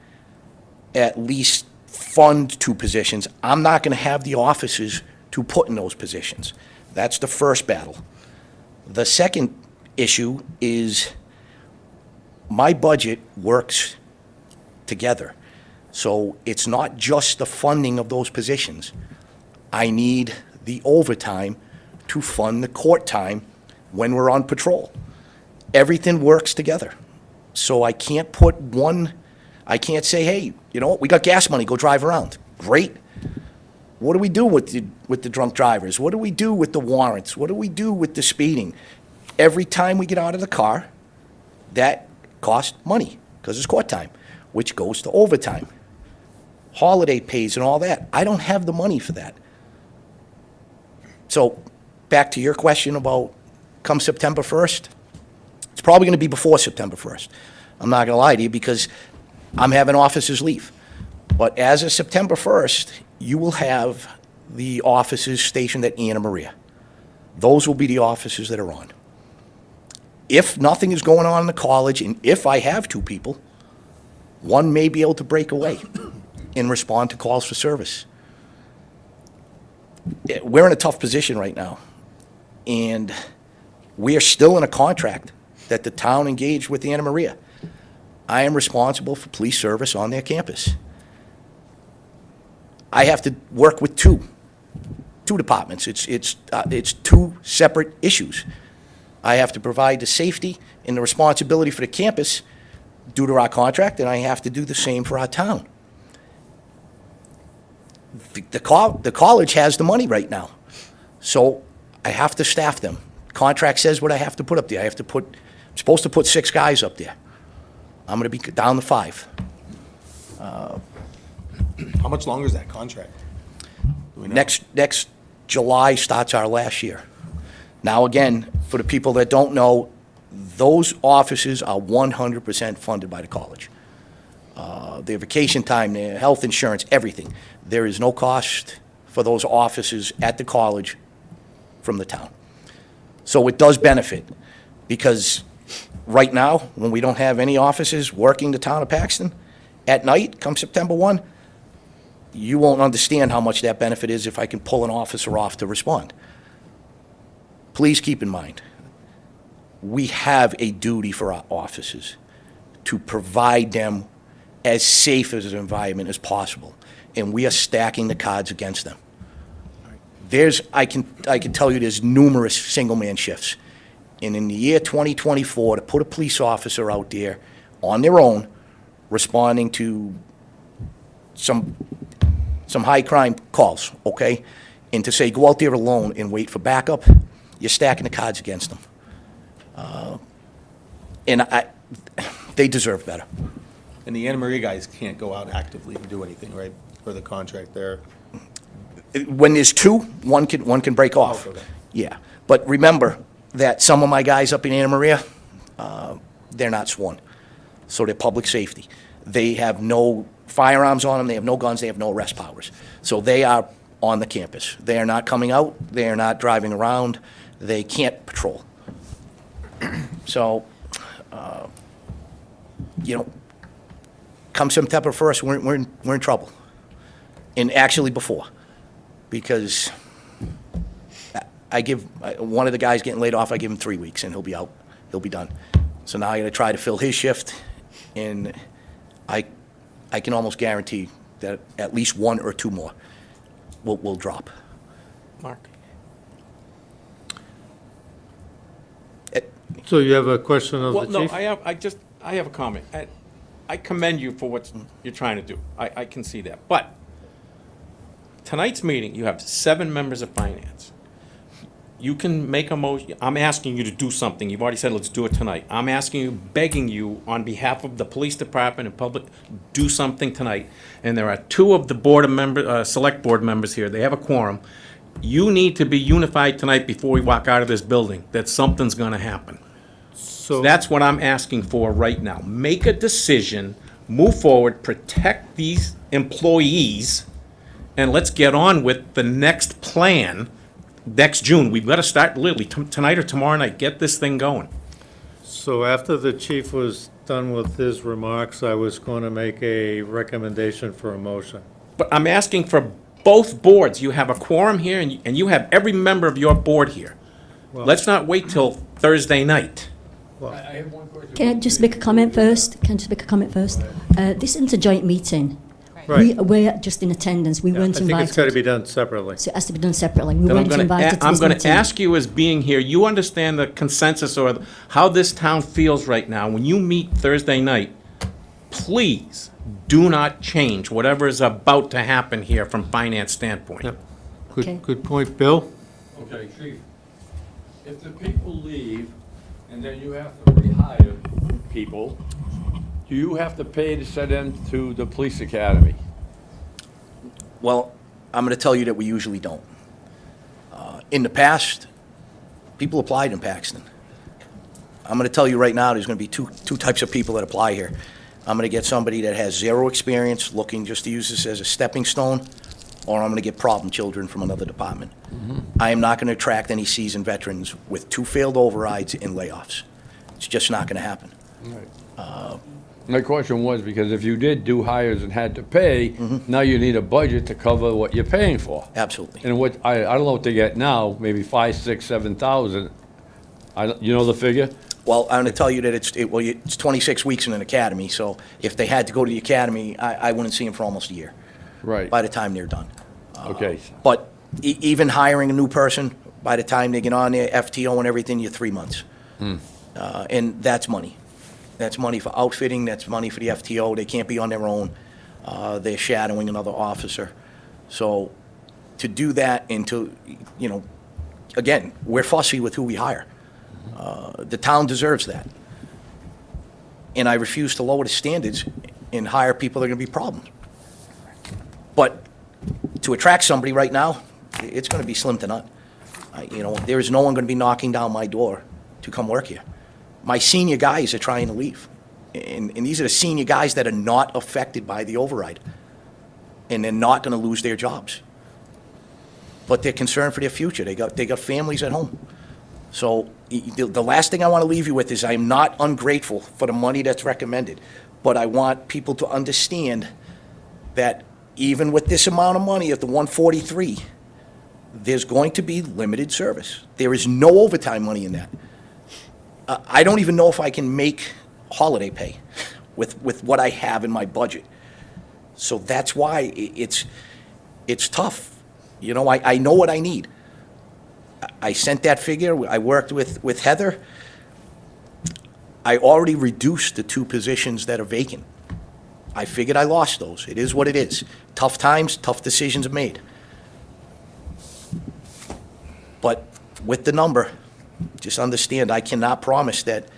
at least fund 2 positions, I'm not going to have the officers to put in those positions. That's the first battle. The second issue is my budget works together. So it's not just the funding of those positions. I need the overtime to fund the court time when we're on patrol. Everything works together. So I can't I can't say, hey, you know what, we got gas money, go drive around. Great. What do we do with the drunk drivers? What do we do with the warrants? What do we do with the speeding? Every time we get out of the car, that costs money, because it's court time, which goes to overtime, holiday pays and all that. I don't have the money for that. So back to your question about come September 1st, it's probably going to be before September 1st. I'm not going to lie to you, because I'm having officers leave. But as of September 1st, you will have the officers stationed at Anna Maria. Those will be the officers that are on. If nothing is going on in the college, and if I have 2 people, one may be able to break away and respond to calls for service. We're in a tough position right now, and we are still in a contract that the town engaged with Anna Maria. I am responsible for police service on their campus. I have to work with two departments. It's 2 separate issues. I have to provide the safety and the responsibility for the campus due to our contract, and I have to do the same for our town. The college has the money right now, so I have to staff them. Contract says what I have to put up there. I'm supposed to put 6 guys up there. I'm going to be down to 5. How much longer is that contract? Do we know? Next July starts our last year. Now, again, for the people that don't know, those offices are 100% funded by the college. Their vacation time, their health insurance, everything. There is no cost for those offices at the college from the town. So it does benefit, because right now, when we don't have any officers working the town of Paxton, at night, come September 1, you won't understand how much that benefit is if I can pull an officer off to respond. Please keep in mind, we have a duty for our officers to provide them as safe as an environment as possible, and we are stacking the cards against them. I can tell you there's numerous single-man shifts. And in the year 2024, to put a police officer out there on their own, responding to some high-crime calls, okay? And to say, go out there alone and wait for backup, you're stacking the cards against them. They deserve better. And the Anna Maria guys can't go out actively and do anything, right, for the contract there? When there's 2, one can break off. okay. Yeah, but remember that some of my guys up in Anna Maria, they're not sworn, so they're public safety. They have no firearms on them, they have no guns, they have no arrest powers. So they are on the campus. They are not coming out, they are not driving around, they can't patrol. So, come September 1st, we're in trouble. And actually before, because I give one of the guys getting laid off, I give him 3 weeks and he'll be out, he'll be done. So now I gotta try to fill his shift, and I can almost guarantee that at least one or two more will drop. Mark? So you have a question of Well, the no, chief? I have a comment. I commend you for what you're trying to do. I can see that. But tonight's meeting, you have 7 members of finance. You can make a motion. I'm asking you to do something. You've already said, let's do it tonight. I'm asking you, begging you, on behalf of the police department and public, do something tonight. And there are 2 of the select board members here. They have a quorum. You need to be unified tonight before we walk out of this building, that something's gonna happen. So That's what I'm asking for right now. Make a decision, move forward, protect these employees, and let's get on with the next plan next June. We've got to start literally tonight or tomorrow night, get this thing going. So after the chief was done with his remarks, I was going to make a recommendation for a motion. But I'm asking for both boards. You have a quorum here, and you have every member of your board here. Let's not wait till Thursday night. Can I just make a comment first? This isn't a joint meeting. Right. We're just in attendance. We weren't I think invited. it's got to be done separately. So it has to be done separately. We Then weren't invited to I'm this going to meeting. ask you, as being here, you understand the consensus or how this town feels right now. When you meet Thursday night, please do not change whatever is about to happen here from finance standpoint. Yep. Okay. Good point, Bill? Okay, chief, if the people leave and then you have to rehire people, do you have to pay to send them to the police academy? Well, I'm going to tell you that we usually don't. In the past, people applied in Paxton. I'm going to tell you right now, there's going to be two types of people that apply here. I'm going to get somebody that has 0 experience, looking just to use this as a stepping stone, or I'm going to get problem children from another department. I am not going to attract any seasoned veterans with 2 failed overrides and layoffs. It's just not going to happen. My question was, because if you did do hires and had to pay, now you need a budget to cover what you're paying for. Absolutely. And what, I don't know what they get now, maybe 5, 6, 7,000. You know the figure? Well, I'm going to tell you that it's 26 weeks in an academy, so if they had to go to the academy, I wouldn't see them for almost a year. Right. By the time they're done. Okay. But even hiring a new person, by the time they get on their FTO and everything, you're 3 months. And that's money. That's money for outfitting, that's money for the FTO. They can't be on their own. They're shadowing another officer. So to do that and to, again, we're fussy with who we hire. The town deserves that. And I refuse to lower the standards and hire people that are going to be problems. But to attract somebody right now, it's going to be slim to none. There is no one going to be knocking down my door to come work here. My senior guys are trying to leave. And these are the senior guys that are not affected by the override. And they're not going to lose their jobs. But they're concerned for their future. They got families at home. So the last thing I want to leave you with is I am not ungrateful for the money that's recommended. But I want people to understand that even with this amount of money at the 143, there's going to be limited service. There is no overtime money in that. I don't even know if I can make holiday pay with what I have in my budget. So that's why it's tough. I know what I need. I sent that figure. I worked with Heather. I already reduced the 2 positions that are vacant. I figured I lost those. It is what it is. Tough times, tough decisions are made. But with the number, just understand, I cannot promise that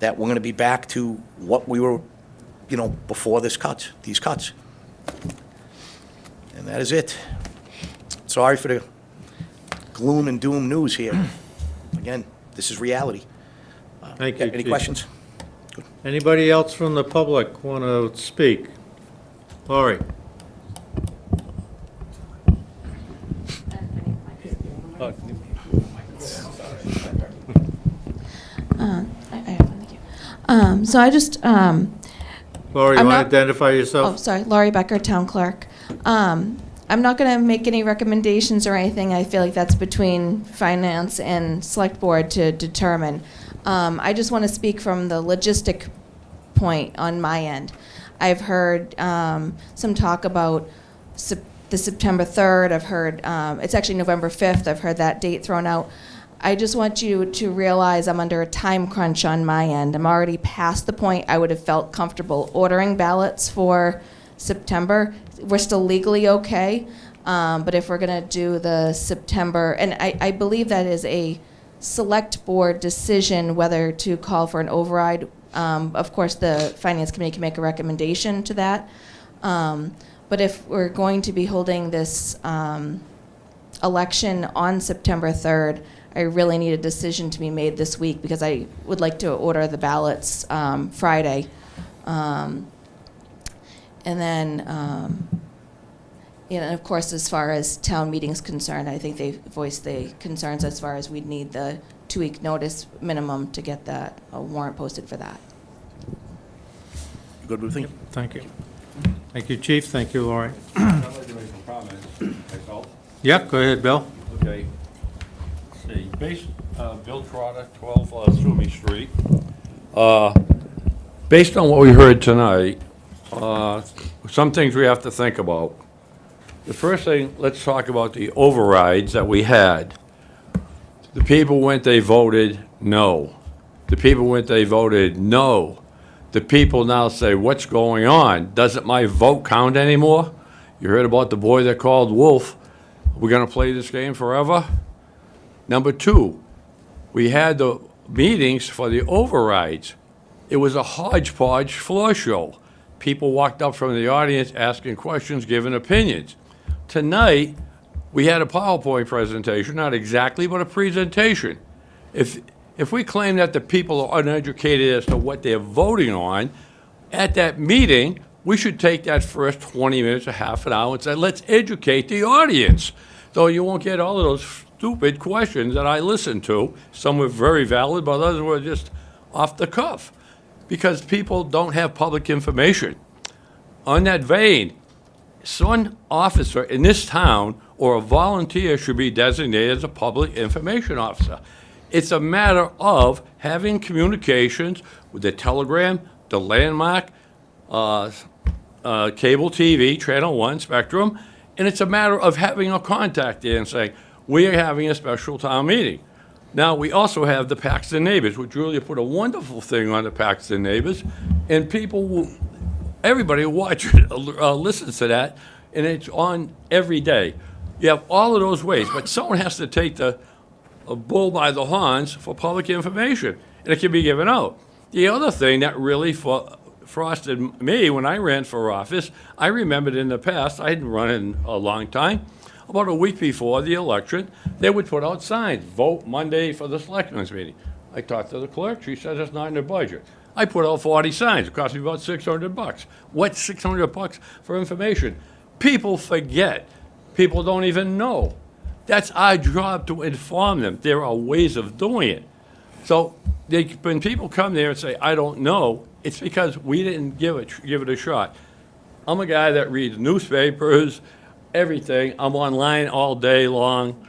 we're going to be back to what we were, before these cuts. And that is it. Sorry for the gloom and doom news here. Again, this is reality. Thank you, Any Chief. questions? Anybody else from the public want to speak? Laurie? So I just, Laurie, you I'm want not- to identify yourself? oh, sorry, Laurie Becker, Town Clerk. I'm not going to make any recommendations or anything. I feel like that's between finance and select board to determine. I just want to speak from the logistic point on my end. I've heard some talk about the September 3rd. I've heard it's actually November 5th. I've heard that date thrown out. I just want you to realize I'm under a time crunch on my end. I'm already past the point I would have felt comfortable ordering ballots for September. We're still legally okay, but if we're going to do the September, and I believe that is a select board decision whether to call for an override. Of course, the Finance Committee can make a recommendation to that. But if we're going to be holding this election on September 3rd, I really need a decision to be made this week because I would like to order the ballots Friday. And then, of course, as far as town meeting's concerned, I think they voiced the concerns as far as we'd need the 2-week notice minimum to get that warrant posted for that. Good with me? Thank you. Thank you, Chief. Thank you, Lori. I'd like to make some comments myself. Yeah, go ahead, Bill. Okay. See, Bill Trotter, 12 Suomi Street. Based on what we heard tonight, some things we have to think about. The first thing, let's talk about the overrides that we had. The people went, they voted no. The people went, they voted no. The people now say, what's going on? Doesn't my vote count anymore? You heard about the boy that called Wolf. We're going to play this game forever? Number two, we had the meetings for the overrides. It was a hodgepodge floor show. People walked up from the audience asking questions, giving opinions. Tonight, we had a PowerPoint presentation, not exactly, but a presentation. If we claim that the people are uneducated as to what they're voting on, at that meeting, we should take that first 20 minutes or half an hour and say, let's educate the audience. So you won't get all of those stupid questions that I listened to. Some were very valid, but others were just off the cuff. Because people don't have public information. On that vein, some officer in this town or a volunteer should be designated as a public information officer. It's a matter of having communications with the Telegram, the Landmark, cable TV, Channel 1, Spectrum, and it's a matter of having a contact there and saying, we are having a special town meeting. Now, we also have the Paxton Neighbors, which Julia put a wonderful thing on the Paxton Neighbors, and everybody will watch it, listens to that, and it's on every day. You have all of those ways, but someone has to take the bull by the horns for public information, and it can be given out. The other thing that really frosted me when I ran for office, I remembered in the past, I hadn't run in a long time, about a week before the election, they would put out signs, vote Monday for the selectmen's meeting. I talked to the clerk, she said it's not in the budget. I put out 40 signs, it cost me about $600. What's $600 for information? People forget. People don't even know. That's our job to inform them. There are ways of doing it. So when people come there and say, I don't know, it's because we didn't give it a shot. I'm a guy that reads newspapers, everything. I'm online all day long.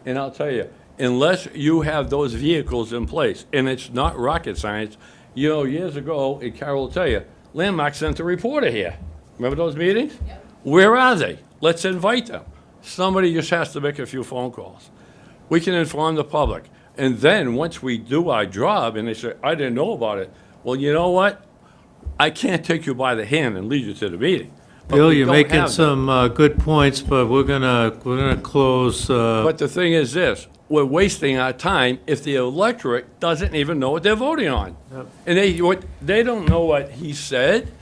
And I'll tell you, unless you have those vehicles in place, and it's not rocket science, years ago, and Carol will tell you, Landmark sent a reporter here. Remember those meetings? Yep. Where are they? Let's invite them. Somebody just has to make a few phone calls. We can inform the public. And then once we do our job and they say, I didn't know about it, well, you know what? I can't take you by the hand and lead you to the meeting. But Bill, we you're don't making have some good points, but we're gonna close. But the thing is this, we're wasting our time if the electorate doesn't even know what they're voting on. Yep. And they don't know what he said,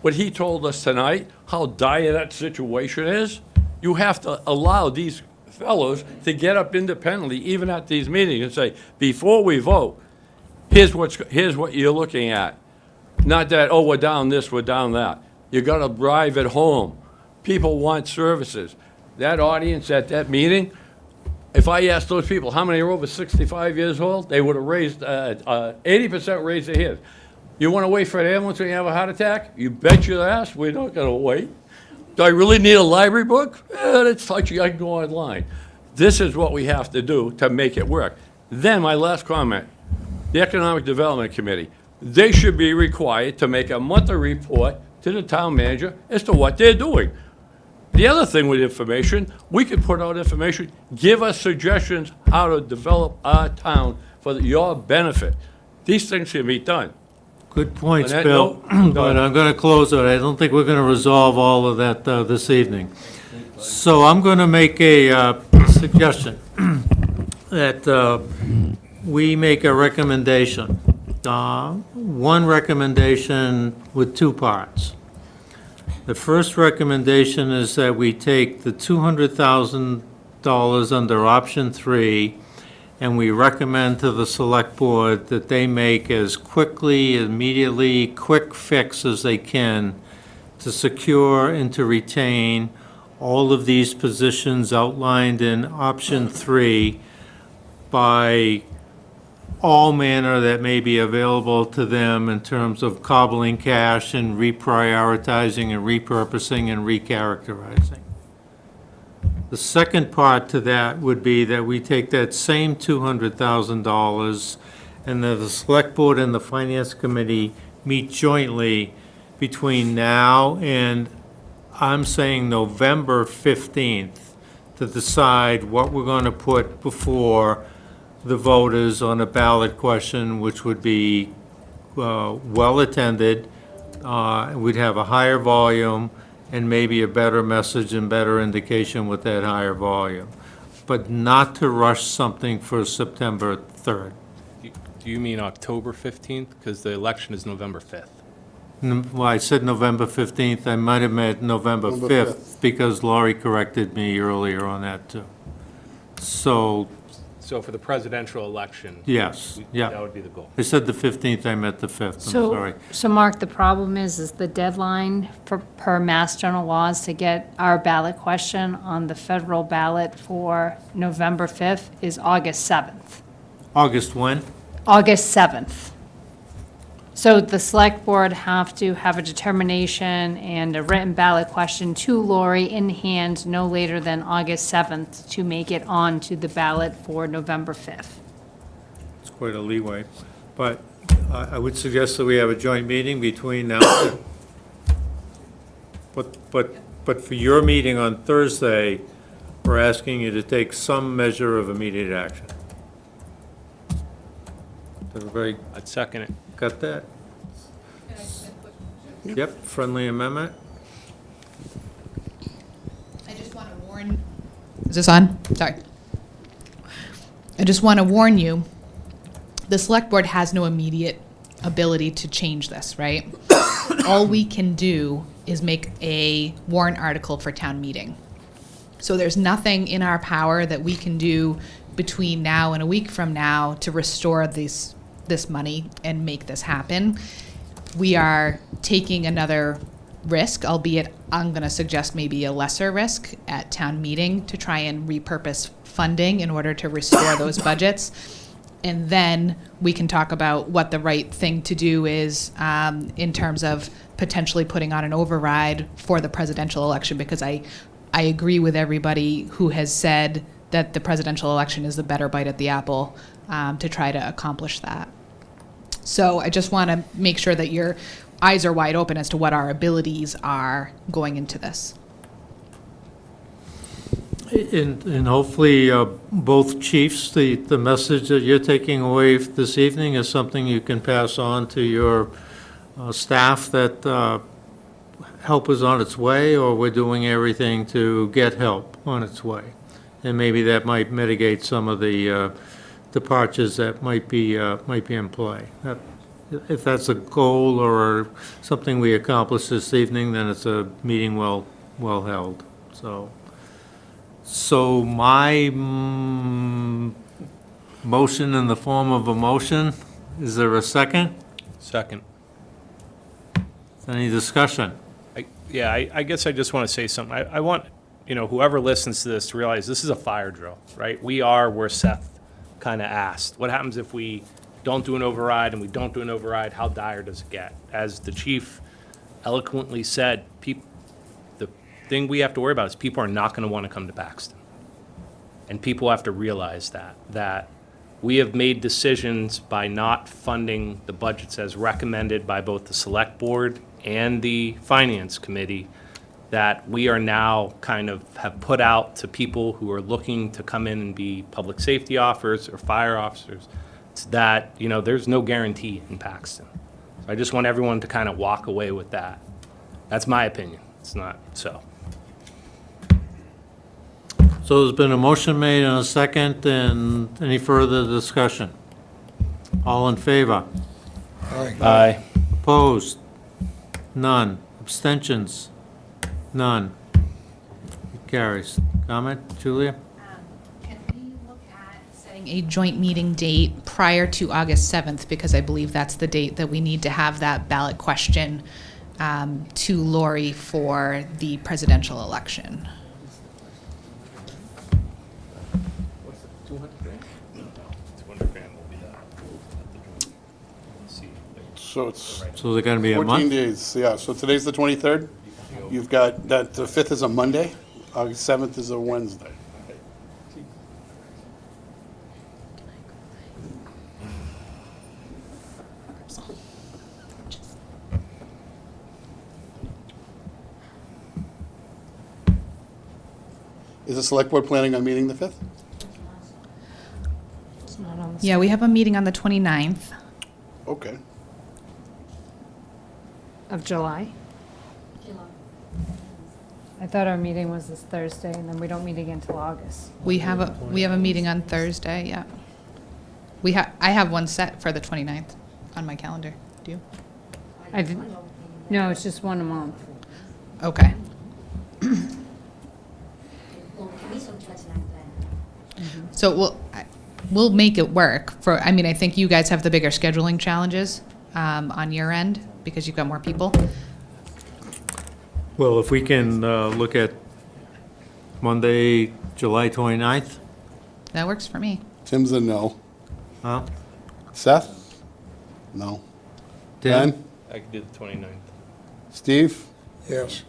what he told us tonight, how dire that situation is. You have to allow these fellows to get up independently, even at these meetings, and say, before we vote, here's what you're looking at. Not that, oh, we're down this, we're down that. You got to drive it home. People want services. That audience at that meeting, if I asked those people how many are over 65 years old, they would have raised 80% raised their hands. You want to wait for an ambulance when you have a heart attack? You bet your ass we're not going to wait. Do I really need a library book? It's touchy, I can go online. This is what we have to do to make it work. Then my last comment. the Economic Development Committee. They should be required to make a monthly report to the town manager as to what they're doing. The other thing with information, we could put out information, give us suggestions how to develop our town for your benefit. These things can be done. Good points, On that Bill, note, but I'm going to close it. I don't think we're going to resolve all of that this evening. So I'm going to make a suggestion that we make a recommendation. One recommendation with two parts. The first recommendation is that we take the $200,000 under option 3, and we recommend to the select board that they make as quickly, immediately, quick fix as they can to secure and to retain all of these positions outlined in option 3 by all manner that may be available to them in terms of cobbling cash and reprioritizing and repurposing and recharacterizing. The second part to that would be that we take that same $200,000 and that the Select Board and the Finance Committee meet jointly between now and, I'm saying, November 15th to decide what we're going to put before the voters on a ballot question, which would be well-attended. We'd have a higher volume and maybe a better message and better indication with that higher volume, but not to rush something for September 3rd. Do you mean October 15th? Because the election is November 5th. Well, I said November 15th. I might have meant November 5th because Laurie corrected me earlier on that, too. So, So for the presidential election? yes, yeah. That would be the goal. I said the 15th, I meant the 5th, I'm So, sorry. so Mark, the problem is the deadline per Mass General laws to get our ballot question on the federal ballot for November 5th is August 7th. August when? August 7th. So the select board have to have a determination and a written ballot question to Lori in hand no later than August 7th to make it on to the ballot for November 5th. It's quite a leeway. But I would suggest that we have a joint meeting between now and but for your meeting on Thursday, we're asking you to take some measure of immediate action. Everybody I'd second it. got that? Yep, friendly amendment? I just want to warn. Is this on? Sorry. I just want to warn you, the select board has no immediate ability to change this, right? All we can do is make a warrant article for town meeting. So there's nothing in our power that we can do between now and a week from now to restore this money and make this happen. We are taking another risk, albeit I'm going to suggest maybe a lesser risk at town meeting to try and repurpose funding in order to restore those budgets. And then we can talk about what the right thing to do is in terms of potentially putting on an override for the presidential election, because I agree with everybody who has said that the presidential election is the better bite at the apple to try to accomplish that. So I just want to make sure that your eyes are wide open as to what our abilities are going into this. And hopefully, both chiefs, the message that you're taking away this evening is something you can pass on to your staff, that help is on its way, or we're doing everything to get help on its way. And maybe that might mitigate some of the departures that might be in play. If that's a goal or something we accomplish this evening, then it's a meeting well held. So my motion in the form of a motion, is there a second? Second. Any discussion? I guess I just want to say something. I want, whoever listens to this to realize this is a fire drill, right? We are where Seth kind of asked. What happens if we don't do an override, and we don't do an override? How dire does it get? As the chief eloquently said, the thing we have to worry about is people are not going to want to come to Paxton. And people have to realize that we have made decisions by not funding the budgets as recommended by both the Select Board and the Finance Committee that we are now kind of have put out to people who are looking to come in and be public safety officers or fire officers, it's that, you know, there's no guarantee in Paxton. So I just want everyone to kind of walk away with that. That's my opinion. It's not so. So there's been a motion made and a second, and any further discussion? All in favor? Aye. Opposed? None. Abstentions? None. It carries. Comment, Julia? Can we look at setting a joint meeting date prior to August 7th? Because I believe that's the date that we need to have that ballot question to Lori for the presidential election. So it's So they're gonna be a 14 month? days, yeah. So today's the 23rd. You've got, that the 5th is a Monday, August 7th is a Wednesday. Is the select board planning on meeting the 5th? It's not on the Yeah, we have a meeting on the 29th. Okay. Of July? I thought our meeting was this Thursday, and then we don't meet again until August. We have a meeting on Thursday, yeah. I have one set for the 29th on my calendar. Do you? No, it's just one a month. Okay. So we'll make it work for, I mean, I think you guys have the bigger scheduling challenges on your end because you've got more people. Well, if we can look at Monday, July 29th? That works for me. Tim's a no. Huh? Seth? No. Tim? Ben? I could do the 29th. Steve? Yes.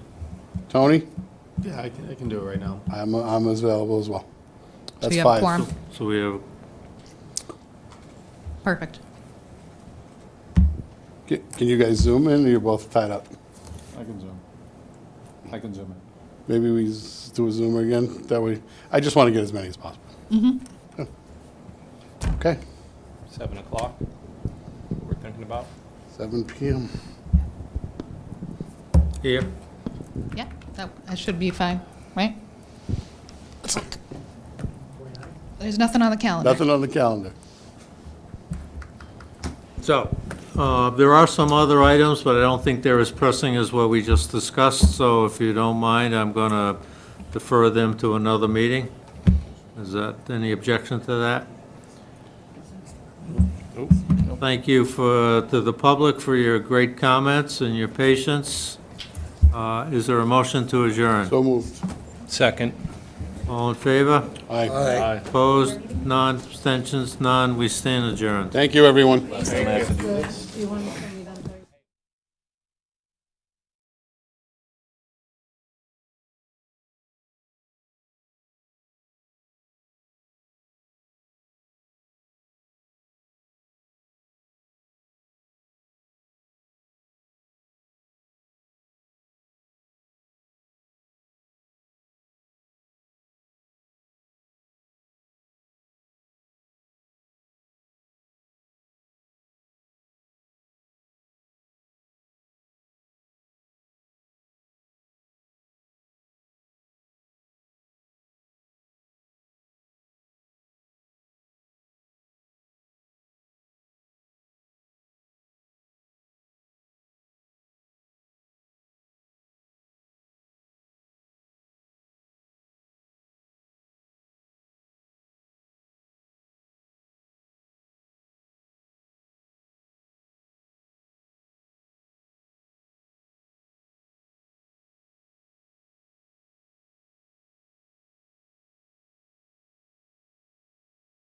Tony? Yeah, I can do it right now. I'm available as well. So That's we have a 5. quorum. So we have, Perfect. Can you guys zoom in, or you're both tied up? I can zoom. I can zoom in. Maybe we do a Zoomer again, that way, I just want to get as many as possible. Mm-hmm. Okay, 7 o'clock, we're thinking about. 7 PM. here, Yeah, that should be fine, right? There's nothing on the calendar. Nothing on the calendar. so, there are some other items, but I don't think they're as pressing as what we just discussed, so if you don't mind, I'm gonna defer them to another meeting. Is that, any objection to that? Thank you to the public for your great comments and your patience. Is there a motion to adjourn? So moved. Second. All in favor? Aye. Aye. Opposed? None, abstentions, none, we stand adjourned. Thank you, everyone. Do you want to